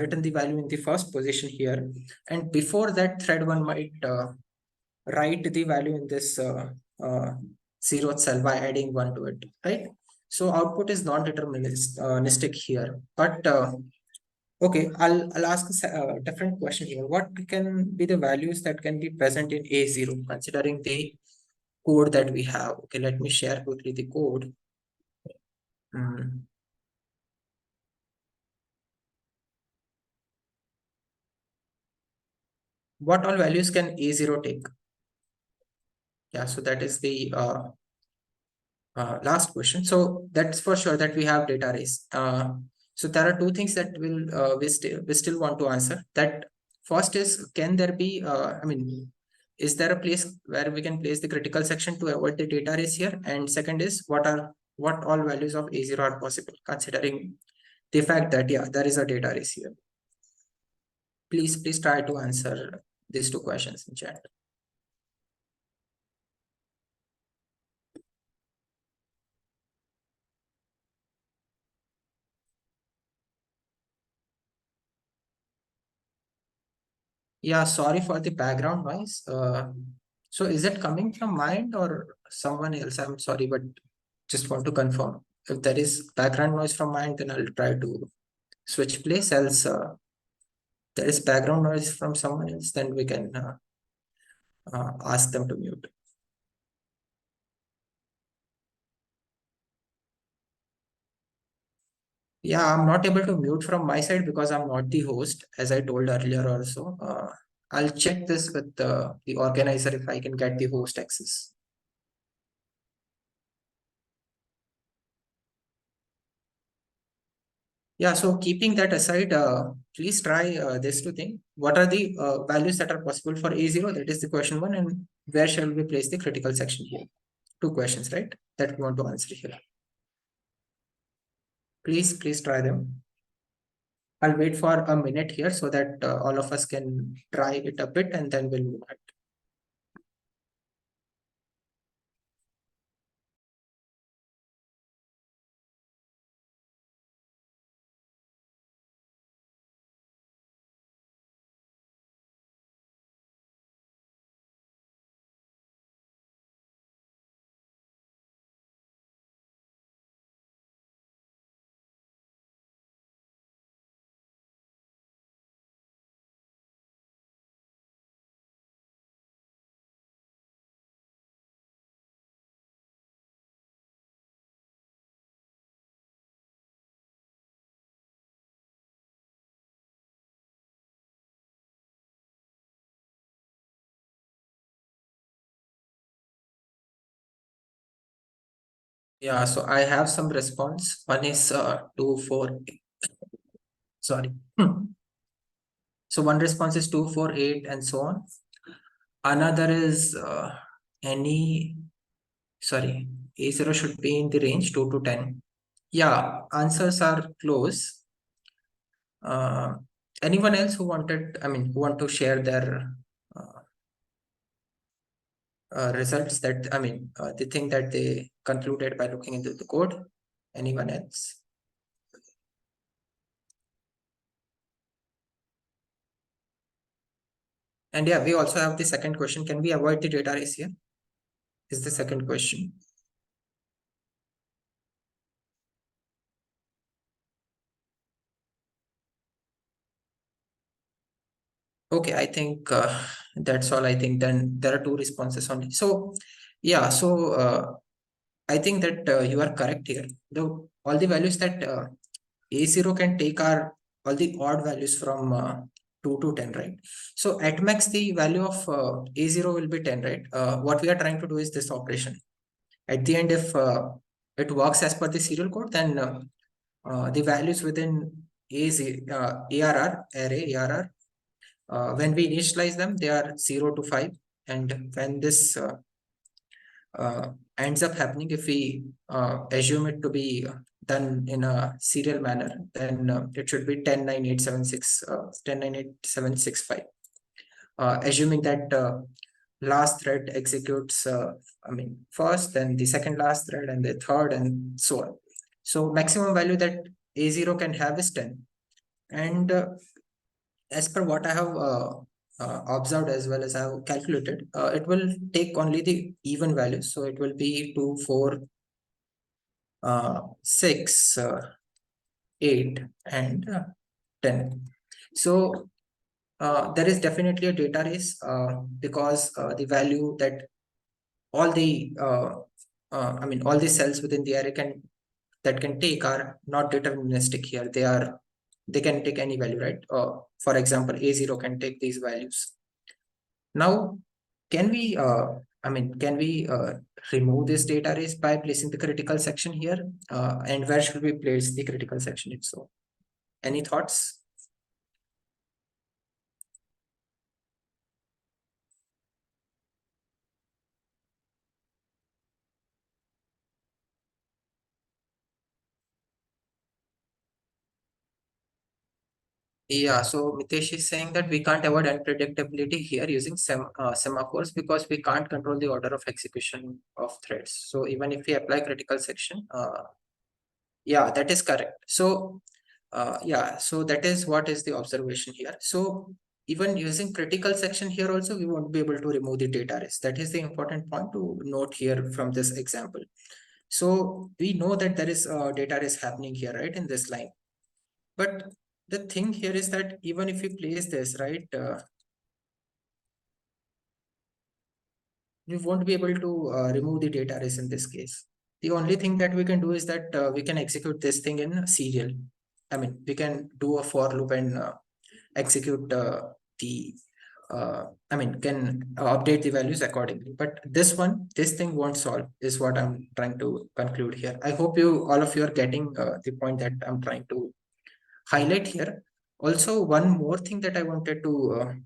written the value in the first position here. And before that, thread 1 might write the value in this 0th cell by adding 1 to it, right? So output is non-deterministic here. But okay, I'll ask a different question here. What can be the values that can be present in A0, considering the code that we have? Okay, let me share quickly the code. What all values can A0 take? Yeah, so that is the last question. So that's for sure that we have data arrays. So there are two things that we still want to answer. That first is, can there be is there a place where we can place the critical section to avoid the data arrays here? And second is, what all values of A0 are possible, considering the fact that there is a data arrays here. Please try to answer these two questions in chat. Yeah, sorry for the background noise. So is it coming from my end or someone else? I'm sorry, but just want to confirm. If there is background noise from my end, then I'll try to switch place. Else, there is background noise from someone else, then we can ask them to mute. Yeah, I'm not able to mute from my side because I'm not the host, as I told earlier also. I'll check this with the organizer if I can get the host access. Yeah, so keeping that aside, please try this two thing. What are the values that are possible for A0? That is the question one. And where shall we place the critical section here? Two questions, right? That we want to answer here. Please try them. I'll wait for a minute here so that all of us can try it a bit and then we'll move on. Yeah, so I have some response. One is 2, 4. Sorry. So one response is 2, 4, 8, and so on. Another is any, sorry, A0 should be in the range 2 to 10. Yeah, answers are close. Uh, Anyone else who wanted, who want to share their uh, results that, the thing that they concluded by looking into the code? Anyone else? And yeah, we also have the second question. Can we avoid the data race here? Is the second question. Okay, I think that's all. I think then there are two responses only. So yeah, so I think that you are correct here. All the values that A0 can take are all the odd values from 2 to 10, right? So at max, the value of A0 will be 10, right? What we are trying to do is this operation. At the end, if it works as per the serial code, then the values within ARR, array ARR, when we initialize them, they are 0 to 5. And when this ends up happening, if we assume it to be done in a serial manner, then it should be 109876, 109875. Assuming that last thread executes, first, then the second last thread, and the third, and so on. So maximum value that A0 can have is 10. And as per what I have observed as well as I have calculated, it will take only the even values. So it will be 2, 4, 6, 8, and 10. So there is definitely a data race because the value that all the all the cells within the array can take are not deterministic here. They can take any value, right? For example, A0 can take these values. Now, can we remove this data race by placing the critical section here? And where should we place the critical section if so? Any thoughts? Yeah, so Mitesh is saying that we can't avoid unpredictability here using semaphores because we can't control the order of execution of threads. So even if we apply critical section, yeah, that is correct. So yeah, so that is what is the observation here. So even using critical section here also, we won't be able to remove the data race. That is the important point to note here from this example. So we know that there is data race happening here, right, in this line. But the thing here is that even if we place this, right, we won't be able to remove the data race in this case. The only thing that we can do is that we can execute this thing in serial. We can do a for loop and execute can update the values accordingly. But this thing won't solve is what I'm trying to conclude here. I hope all of you are getting the point that I'm trying to highlight here. Also, one more thing that I wanted to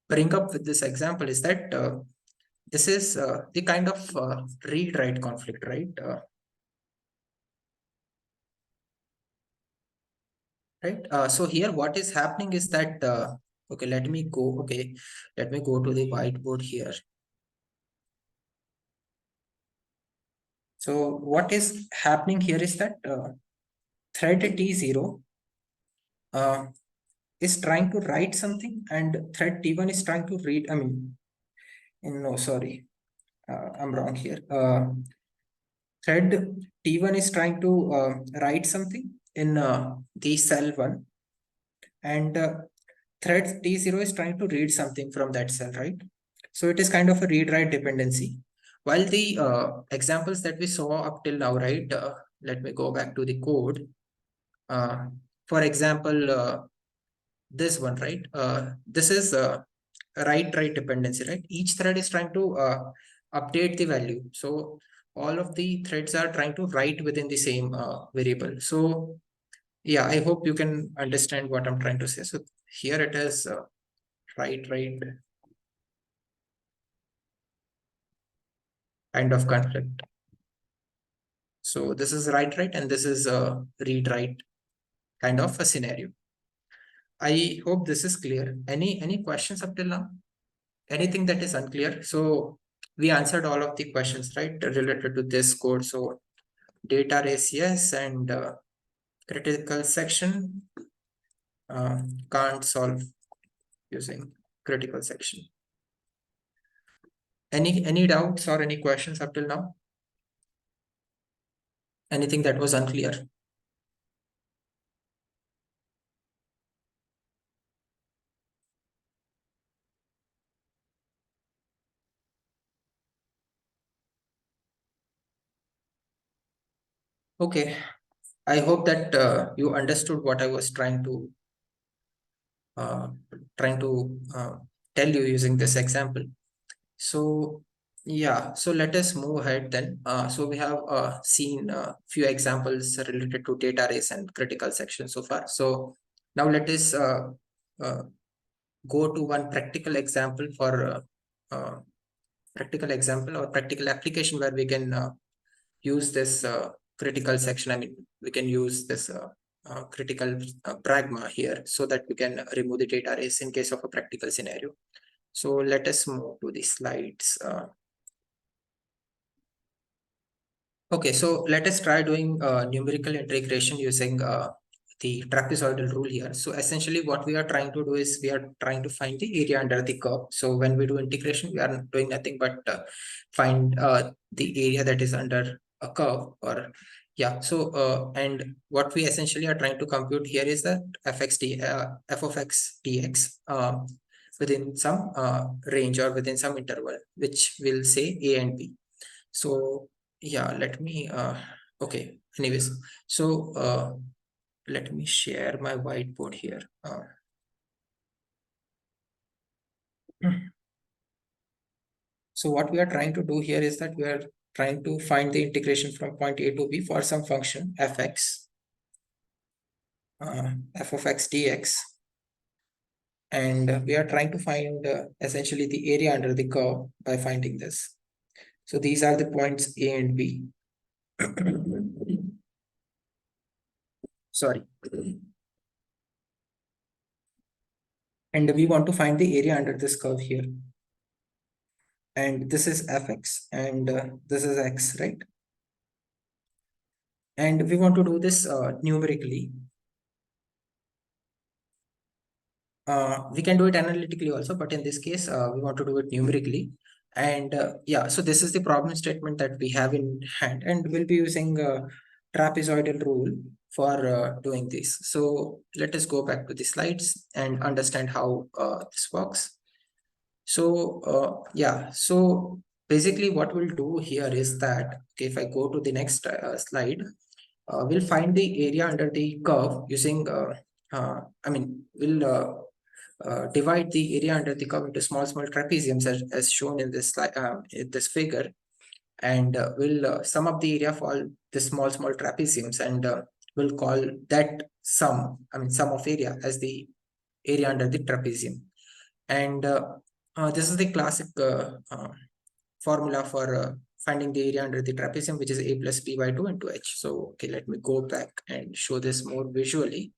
bring up with this example is that this is the kind of read-write conflict, right? right? So here what is happening is that, okay, let me go to the whiteboard here. So what is happening here is that thread T0 is trying to write something, and thread T1 is trying to read. I mean, no, sorry, I'm wrong here. Thread T1 is trying to write something in the cell 1, and thread T0 is trying to read something from that cell, right? So it is kind of a read-write dependency. While the examples that we saw up till now, right? Let me go back to the code. For example, this one, right? This is write-write dependency, right? Each thread is trying to update the value. So all of the threads are trying to write within the same variable. So yeah, I hope you can understand what I'm trying to say. So here it is write-write kind of conflict. So this is write-write and this is read-write kind of a scenario. I hope this is clear. Any questions up till now? Anything that is unclear? So we answered all of the questions, right, related to this code. So data race, yes, and critical section can't solve using critical section. Any doubts or any questions up till now? Anything that was unclear? Okay, I hope that you understood what I was uh, trying to tell you using this example. So yeah, so let us move ahead then. So we have seen a few examples related to data arrays and critical section so far. So now let us uh, go to one practical example for practical example or practical application where we can use this critical section. I mean, we can use this critical pragma here so that we can remove the data arrays in case of a practical scenario. So let us move to the slides. Okay, so let us try doing numerical integration using the trapezoidal rule here. So essentially what we are trying to do is we are trying to find the area under the curve. So when we do integration, we are doing nothing but find the area that is under a curve, or yeah. So and what we essentially are trying to compute here is that f of x dx within some range or within some interval, which will say a and b. So yeah, let me okay, anyways, so let me share my whiteboard here. So what we are trying to do here is that we are trying to find the integration from point A to B for some function fx, f of x dx, and we are trying to find essentially the area under the curve by finding this. So these are the points A and B. Sorry. And we want to find the area under this curve here. And this is fx, and this is x, right? And we want to do this numerically. We can do it analytically also, but in this case, we want to do it numerically. And yeah, so this is the problem statement that we have in hand, and we'll be using trapezoidal rule for doing this. So let us go back to the slides and understand how this works. So yeah, so basically what we'll do here is that, okay, if I go to the next slide, we'll find the area under the curve using, I mean, we'll divide the area under the curve into small trapeziums as shown in this slide, in this figure, and we'll sum up the area for all the small trapeziums, and we'll call that sum, I mean sum of area, as the area under the trapezium. And this is the classic formula for finding the area under the trapezium, which is a plus b by 2 into h. So okay, let me go back and show this more visually.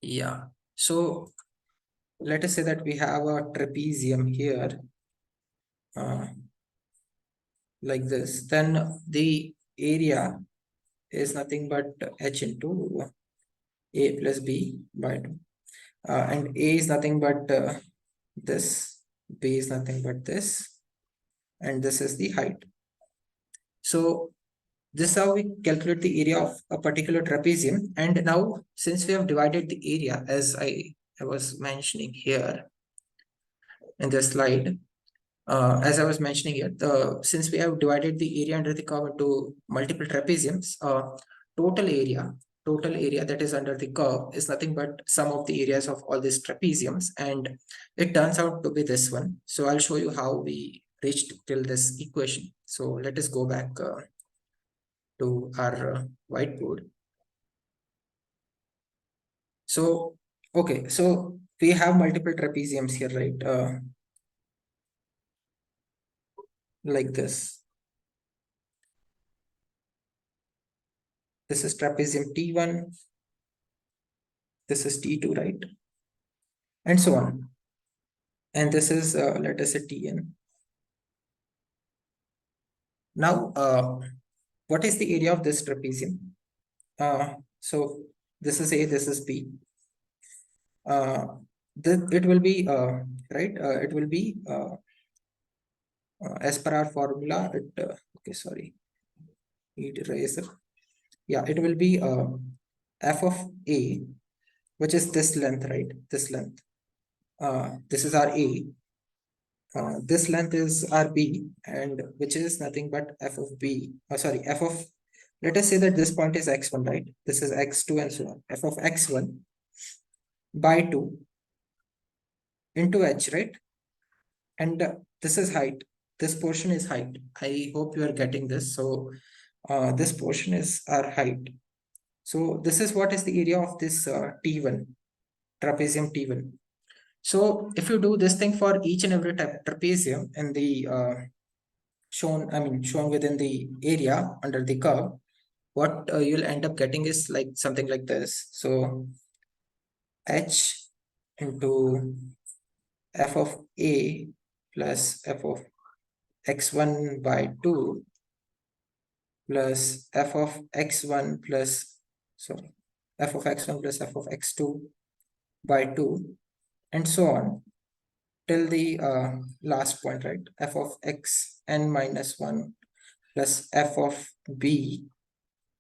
Yeah, so let us say that we have a trapezium here, like this. Then the area is nothing but h into a plus b by 2. And a is nothing but this, b is nothing but this, and this is the height. So this is how we calculate the area of a particular trapezium. And now, since we have divided the area, as I was mentioning here in the slide, as I was mentioning here, since we have divided the area under the curve into multiple trapeziums, total area that is under the curve is nothing but sum of the areas of all these trapeziums, and it turns out to be this one. So I'll show you how we reached till this equation. So let us go back to our whiteboard. So, okay, so we have multiple trapeziums here, right? Like this. This is trapezium T1. This is T2, right? And so on. And this is, let us say, Tn. Now, what is the area of this trapezium? So this is A, this is B. It will be, right? It will be, as per our formula, okay, sorry. Need eraser. Yeah, it will be f of A, which is this length, right? This length. This is our A. This length is our B, and which is nothing but f of B. Sorry, f of, let us say that this point is x1, right? This is x2 and so on. F of x1 by 2 into h, right? And this is height. This portion is height. I hope you are getting this. So this portion is our height. So this is what is the area of this T1, trapezium T1. So if you do this thing for each and every trapezium in the shown within the area under the curve, what you'll end up getting is like something like this. So h into f of a plus f of x1 by 2 plus f of x1 plus, sorry, f of x1 plus f of x2 by 2, and so on till the last point, right? F of x n minus 1 plus f of b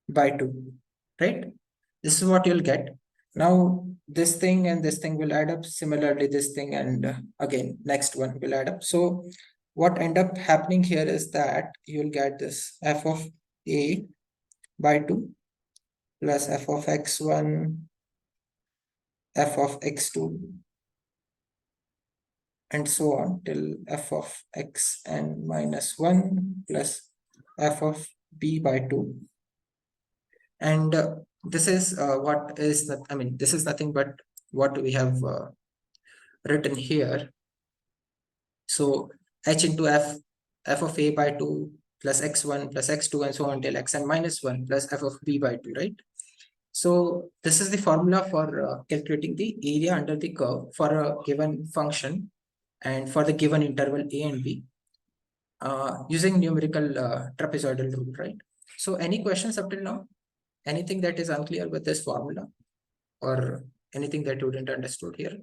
by 2, right? This is what you'll get. Now this thing and this thing will add up. Similarly, this thing and again next one will add up. So what end up happening here is that you'll get this f of a by 2 plus f of x1, f of x2, and so on till f of x n minus 1 plus f of b by 2. And this is what is that, this is nothing but what we have written here. So h into f of a by 2 plus x1 plus x2 and so on till xn minus 1 plus f of b by 2, right? So this is the formula for calculating the area under the curve for a given function and for the given interval a and b using numerical trapezoidal rule, right? So any questions up till now? Anything that is unclear with this formula or anything that you didn't understood here?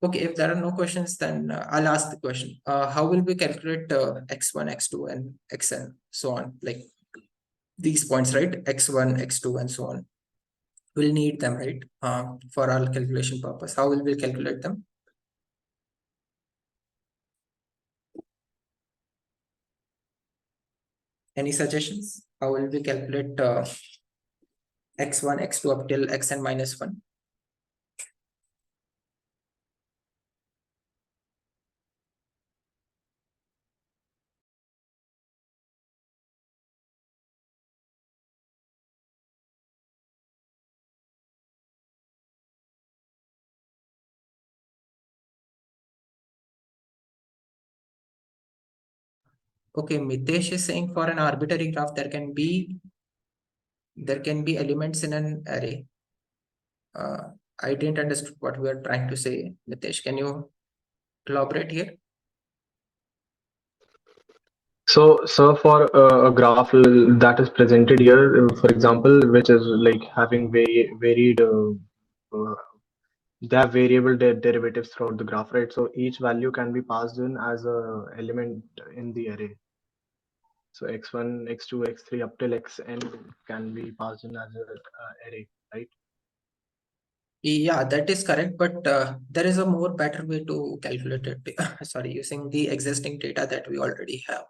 Okay, if there are no questions, then I'll ask the question. How will we calculate x1, x2, and xn, so on? Like these points, right? x1, x2, and so on. We'll need them, right? For our calculation purpose. How will we calculate them? Any suggestions? How will we calculate x1, x2 up till xn minus 1? Okay, Mitesh is saying for an arbitrary graph there can be elements in an array. I didn't understand what we are trying to say, Mitesh. Can you elaborate here? So for a graph that is presented here, for example, which is like having varied, uh, they have variable derivatives throughout the graph, right? So each value can be passed in as a element in the array. So x1, x2, x3 up till xn can be passed in as a array, right? Yeah, that is correct, but there is a more better way to calculate it. Sorry, using the existing data that we already have.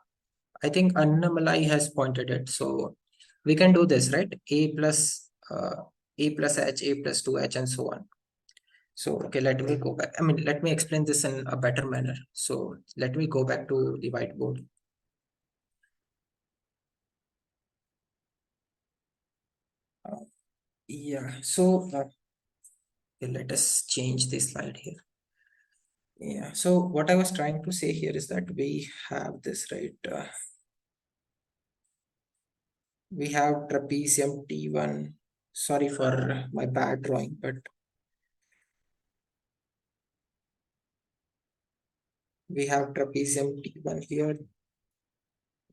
I think Annamalai has pointed it, so we can do this, right? A plus h, a plus 2h, and so on. So okay, let me go back. I mean, let me explain this in a better manner. So let me go back to the whiteboard. Yeah, so okay, let us change the slide here. Yeah, so what I was trying to say here is that we have this, right? We have trapezium T1. Sorry for my bad drawing, but we have trapezium T1 here.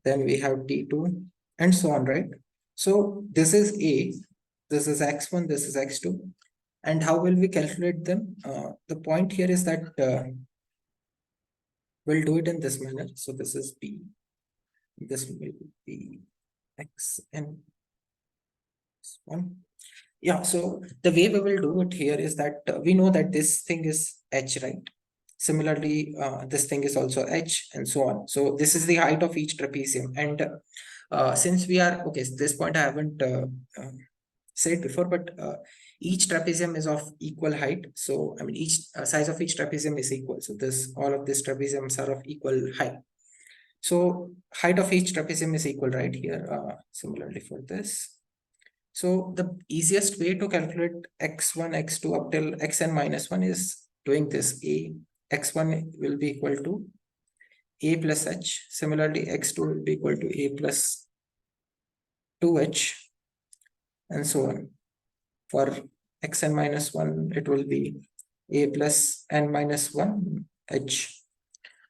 Then we have T2 and so on, right? So this is A, this is X1, this is X2. And how will we calculate them? The point here is that we'll do it in this manner. So this is B, this will be X and this one. Yeah, so the way we will do it here is that we know that this thing is H, right? Similarly, this thing is also H and so on. So this is the height of each trapezium. And since we are, okay, this point I haven't said before, but each trapezium is of equal height. So, I mean, each size of each trapezium is equal. So all of these trapeziums are of equal height. So height of each trapezium is equal right here. Similarly for this. So the easiest way to calculate x1, x2 up till xn minus 1 is doing this. X1 will be equal to a plus h. Similarly, x2 will be equal to a plus 2h and so on. For xn minus 1, it will be a plus n minus 1 h.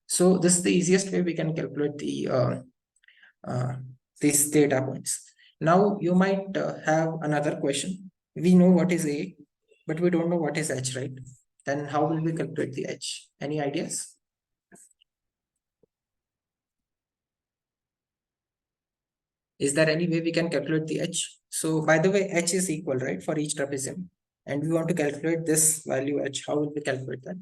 So this is the easiest way we can calculate these data points. Now you might have another question. We know what is A, but we don't know what is H, right? Then how will we calculate the H? Any ideas? Is there any way we can calculate the H? So by the way, H is equal, right, for each trapezium. And we want to calculate this value H. How will we calculate that?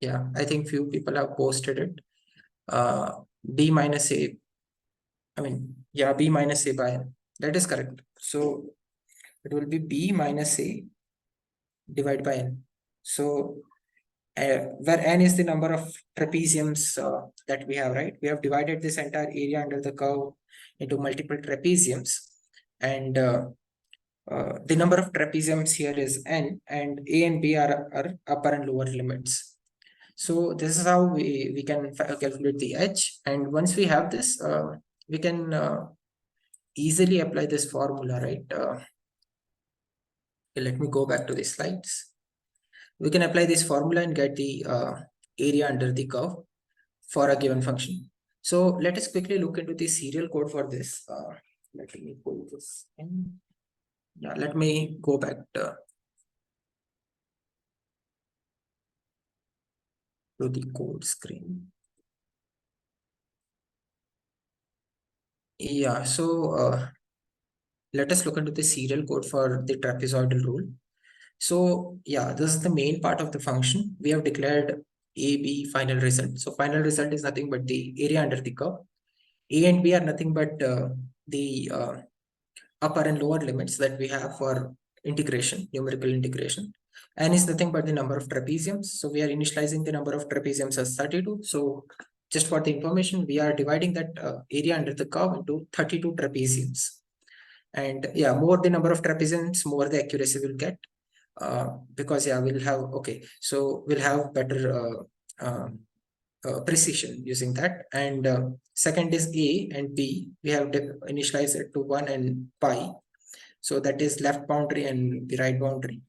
Yeah, I think few people have posted it. B minus A, I mean, yeah, B minus A by N. That is correct. So it will be B minus A divided by N. So where N is the number of trapeziums that we have, right? We have divided this entire area under the curve into multiple trapeziums. And the number of trapeziums here is N, and A and B are upper and lower limits. So this is how we can calculate the H. And once we have this, we can easily apply this formula, right? Let me go back to the slides. We can apply this formula and get the area under the curve for a given function. So let us quickly look into the serial code for this. Let me pull this in. Yeah, let me go back to the code screen. Yeah, so let us look into the serial code for the trapezoidal rule. So yeah, this is the main part of the function. We have declared A, B final result. So final result is nothing but the area under the curve. A and B are nothing but the upper and lower limits that we have for integration, numerical integration. N is nothing but the number of trapeziums. So we are initializing the number of trapeziums as 32. So just for the information, we are dividing that area under the curve into 32 trapeziums. And yeah, more the number of trapeziums, more the accuracy will get. because yeah, we'll have, okay, so we'll have better precision using that. And second is a and b, we have initialized it to 1 and pi, so that is left boundary and the right boundary.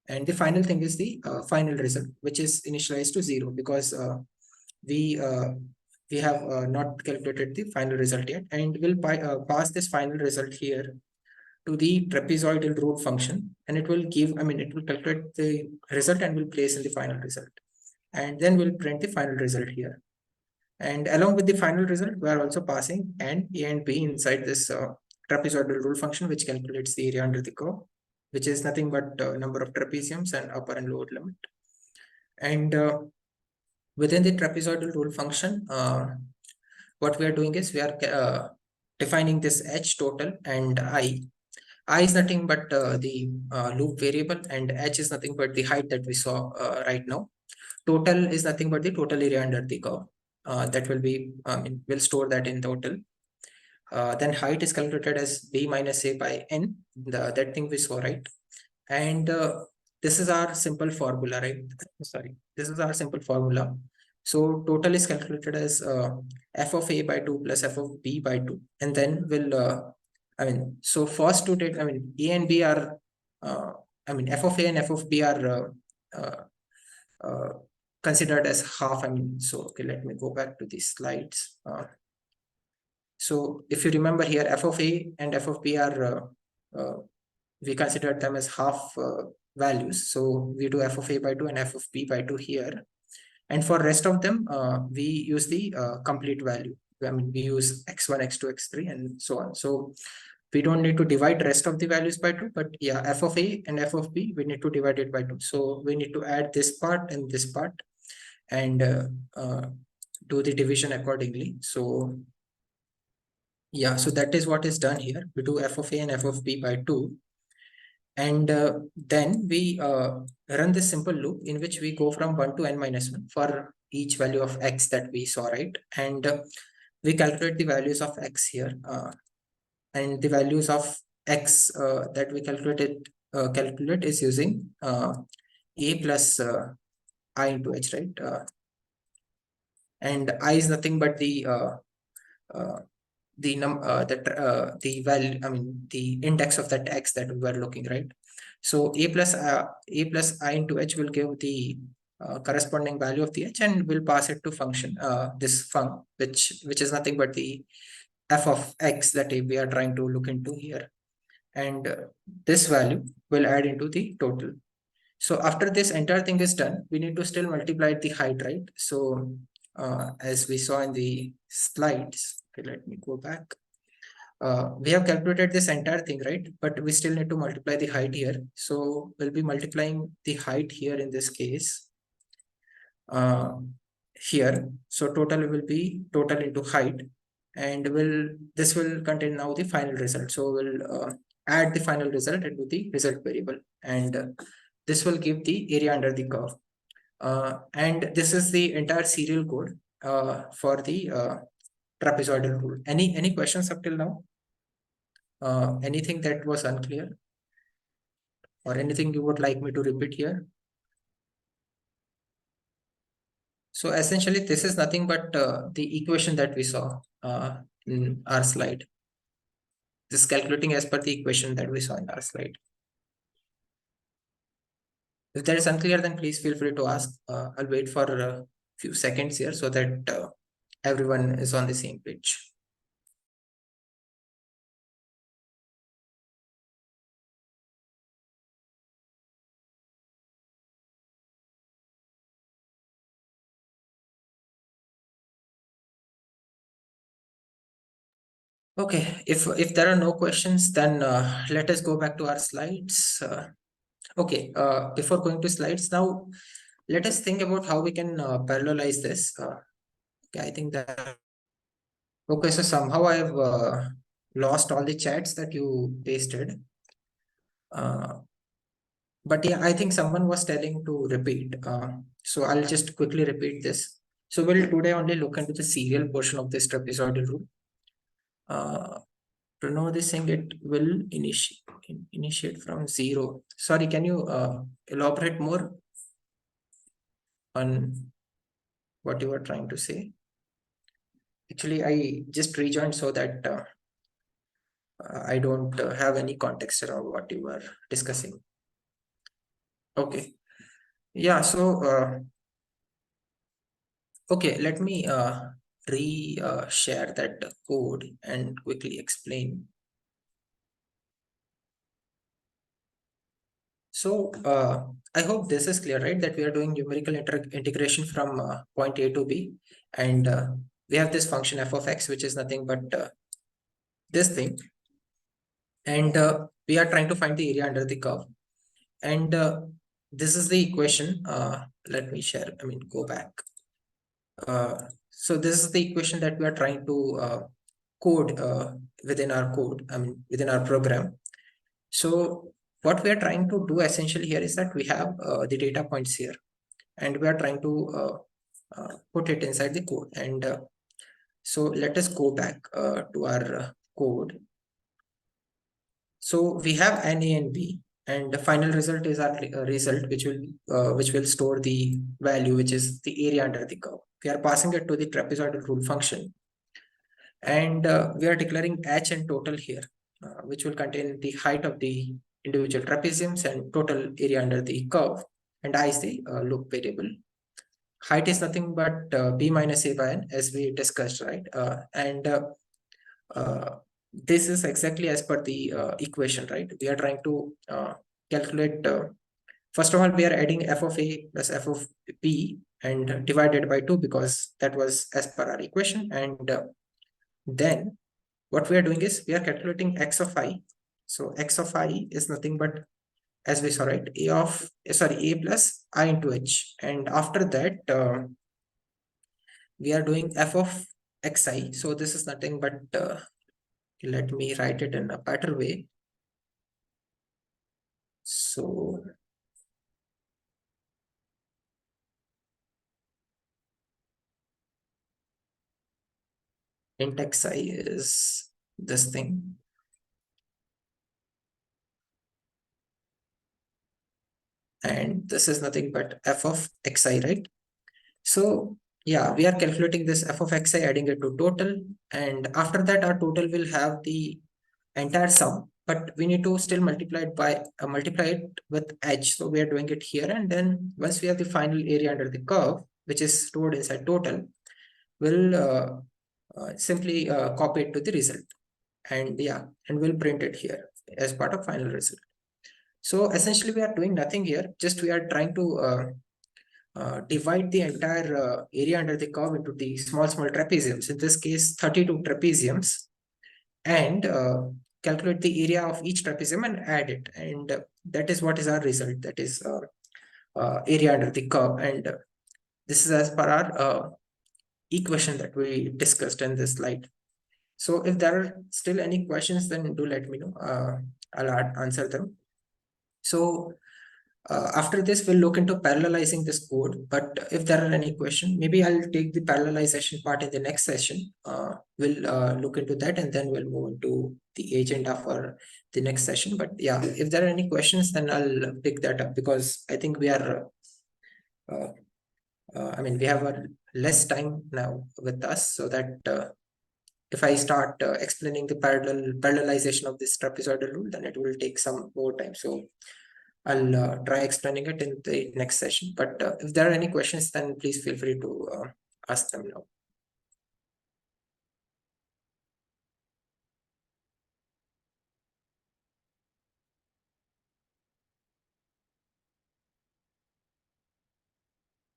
And the final thing is the final result, which is initialized to 0, because we uh, we have not calculated the final result yet, and we'll pass this final result here to the trapezoidal rule function, and it will give, I mean, it will calculate the result and will place in the final result, and then we'll print the final result here. And along with the final result, we are also passing and a and b inside this trapezoidal rule function, which calculates the area under the curve, which is nothing but number of trapeziums and upper and lower limit. And within the trapezoidal rule function, what we are doing is we are defining this h total and I is nothing but the loop variable, and h is nothing but the height that we saw right now. Total is nothing but the total area under the curve. That will be, we'll store that in total. Then height is calculated as b minus a by n, that thing we saw, right? And this is our simple formula, right? Sorry, this is our simple formula. So total is calculated as f of a by 2 plus f of b by 2. And then we'll, so first two data, a and b are, f of a and f of b are considered as half. So, okay, let me go back to these slides. So if you remember here, f of a and f of b are, we considered them as half values. So we do f of a by 2 and f of b by 2 here. And for rest of them, we use the complete value. We use x1, x2, x3, and so on. So we don't need to divide rest of the values by 2, but yeah, f of a and f of b, we need to divide it by 2. So we need to add this part and this part, and do the division accordingly. So yeah, so that is what is done here. We do f of a and f of b by 2. And then we run this simple loop in which we go from 1 to n minus 1 for each value of x that we saw, right? And we calculate the values of x here. And the values of x that we calculate is using a plus I into h, right? And I is nothing but the value, the index of that x that we were looking, right? So a plus I into h will give the corresponding value of the h, and we'll pass it to function, this func, which is nothing but the f of x that we are trying to look into here. And this value will add into the total. So after this entire thing is done, we need to still multiply the height, right? So as we saw in the slides, okay, let me go back. We have calculated this entire thing, right? But we still need to multiply the height here. So we'll be multiplying the height here in this case. Here, so total will be total into height, and this will contain now the final result. So we'll add the final result into the result variable, and this will give the area under the curve. And this is the entire serial code for the trapezoidal rule. Any questions up till now? Anything that was unclear, or anything you would like me to repeat here? So essentially, this is nothing but the equation that we saw in our slide. This is calculating as per the equation that we saw in our slide. If that is unclear, then please feel free to ask. I'll wait for a few seconds here so that everyone is on the same page. Okay, if there are no questions, then let us go back to our slides. Okay, before going to slides now, let us think about how we can parallelize this. Okay, I think that. Okay, so somehow I've lost all the chats that you pasted. But yeah, I think someone was telling to repeat. So I'll just quickly repeat this. So we'll today only look into the serial portion of this trapezoidal rule. to know this thing, it will initiate from 0. Sorry, can you elaborate more on what you were trying to say? Actually, I just rejoined so that I don't have any context around what you were discussing. Okay. Yeah, so okay, let me share that code and quickly explain. So I hope this is clear, right? That we are doing numerical integration from point A to B, and we have this function f of x, which is nothing but this thing, and we are trying to find the area under the curve, and this is the equation. Let me share. I mean, go back. So this is the equation that we are trying to code within our code. I mean, within our program. So what we are trying to do essentially here is that we have the data points here, and we are trying to put it inside the code. And so let us go back to our code. So we have an A and B, and the final result is our result, which will store the value, which is the area under the curve. We are passing it to the trapezoidal rule function, and we are declaring h and total here, which will contain the height of the individual trapeziums and total area under the curve, and I is the loop variable. Height is nothing but b minus a by n, as we discussed, right? And this is exactly as per the equation, right? We are trying to calculate. First of all, we are adding f of a plus f of b and divided by 2, because that was as per our equation. And then what we are doing is we are calculating x of I. So x of I is nothing but, as we saw, right, a plus I into h. And after that, we are doing f of xi. So this is nothing but, let me write it in a better way. So int xi is this thing. And this is nothing but f of xi, right? So yeah, we are calculating this f of xi, adding it to total. And after that, our total will have the entire sum, but we need to still multiply it with h. So we are doing it here, and then once we have the final area under the curve, which is stored inside total, we'll simply copy it to the result, and yeah, and we'll print it here as part of final result. So essentially, we are doing nothing here, just we are trying to divide the entire area under the curve into the small trapeziums, in this case 32 trapeziums, and calculate the area of each trapezium and add it, and that is what is our result, that is area under the curve. And this is as per our equation that we discussed in this slide. So if there are still any questions, then do let me know. I'll answer them. So after this, we'll look into parallelizing this code. But if there are any questions, maybe I'll take the parallelization part in the next session. We'll look into that, and then we'll move into the agenda for the next session. But yeah, if there are any questions, then I'll pick that up, because I think we are, I mean, we have a less time now with us, so that if I start explaining the parallelization of this trapezoidal rule, then it will take some more time. So I'll try explaining it in the next session. But if there are any questions, then please feel free to ask them now.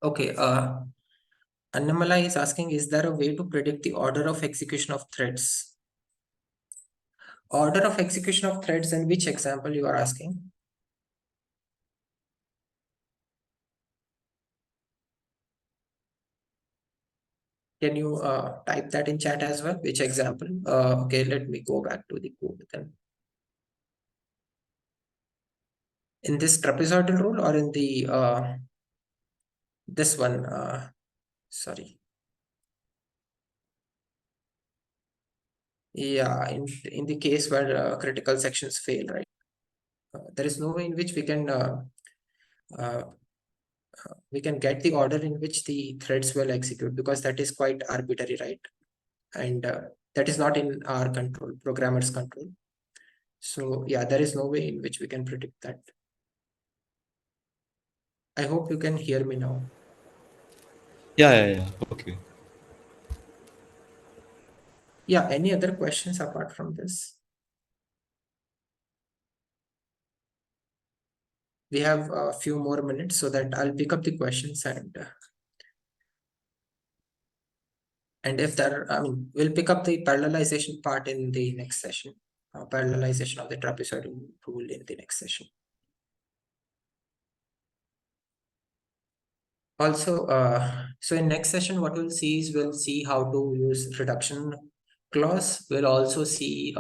Okay, Annamala is asking, is there a way to predict the order of execution of threads? Order of execution of threads, in which example you are asking? Can you type that in chat as well? Which example? Okay, let me go back to the code then. In this trapezoidal rule, or in the this one? Sorry. Yeah, in the case where critical sections fail, right? There is no way in which uh, we can get the order in which the threads will execute, because that is quite arbitrary, right? And that is not in our control, programmer's control. So yeah, there is no way in which we can predict that. I hope you can hear me now. Yeah. Okay. Yeah, any other questions apart from this? We have a few more minutes so that I'll pick up the questions, and if there, I mean, we'll pick up the parallelization part in the next session, parallelization of the trapezoidal rule in the next session. Also, so in next session, what we'll see is we'll see how to use reduction clause. We'll also see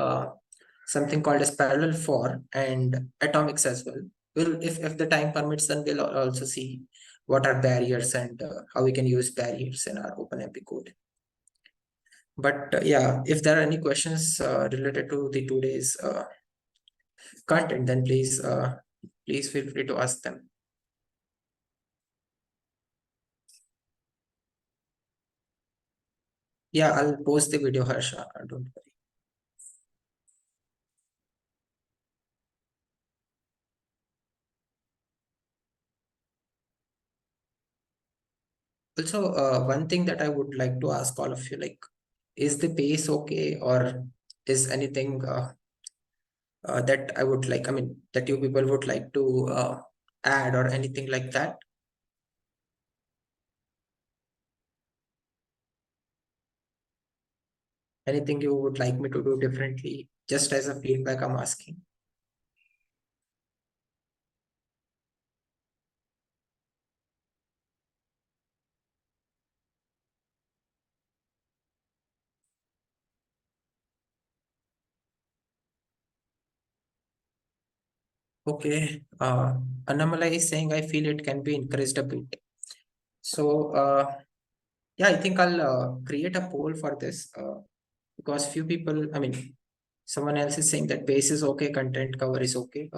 something called as parallel for and atomics as well. If the time permits, then we'll also see what are barriers and how we can use barriers in our OpenMP code. But yeah, if there are any questions related to the today's content, then please feel free to ask them. Yeah, I'll post the video, Harsha. Don't worry. Also, one thing that I would like to ask all of you, like, is the pace okay, or is anything that I would like, I mean, that you people would like to add or anything like that? Anything you would like me to do differently, just as a feedback I'm asking? Okay, Annamalai is saying I feel it can be encouraged a bit. So yeah, I think I'll create a poll for this because few people, I mean, someone else is saying that base is okay, content cover is okay.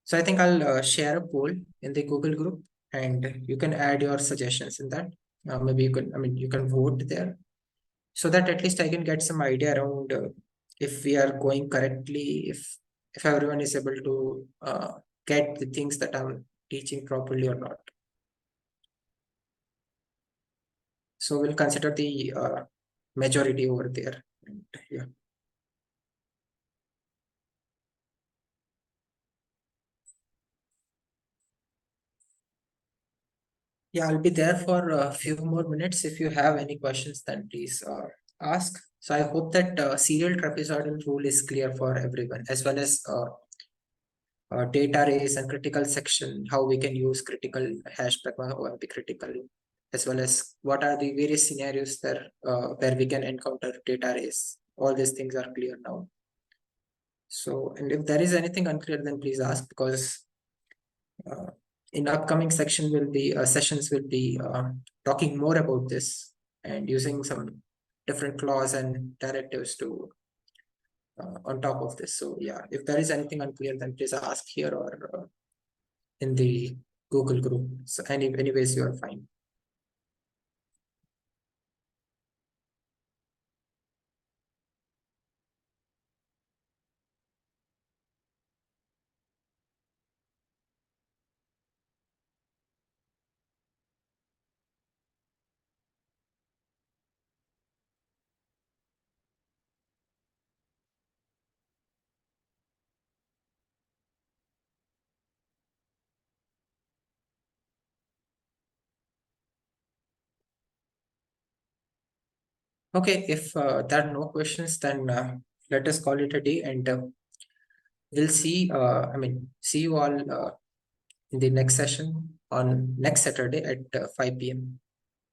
So I think I'll share a poll in the Google group, and you can add your suggestions in that. Maybe you can, I mean, you can vote there, so that at least I can get some idea around if we are going correctly, if everyone is able to get the things that I'm teaching properly or not. So we'll consider the majority over there. And, yeah. Yeah, I'll be there for a few more minutes. If you have any questions, then please ask. So I hope that serial trapezoidal rule is clear for everyone, as well as data arrays and critical section, how we can use critical hash pragma OMP critical, as well as what are the various scenarios there where we can encounter data arrays. All these things are clear now. So, and if there is anything unclear, then please ask, because in upcoming sessions will be talking more about this and using some different clause and directives to on top of this. So yeah, if there is anything unclear, then please ask here or in the Google group. So anyways, you are fine. Okay, if there are no questions, then let us call it a day, and we'll see. I mean, see you all in the next session on next Saturday at 5 p.m.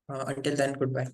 Until then, goodbye.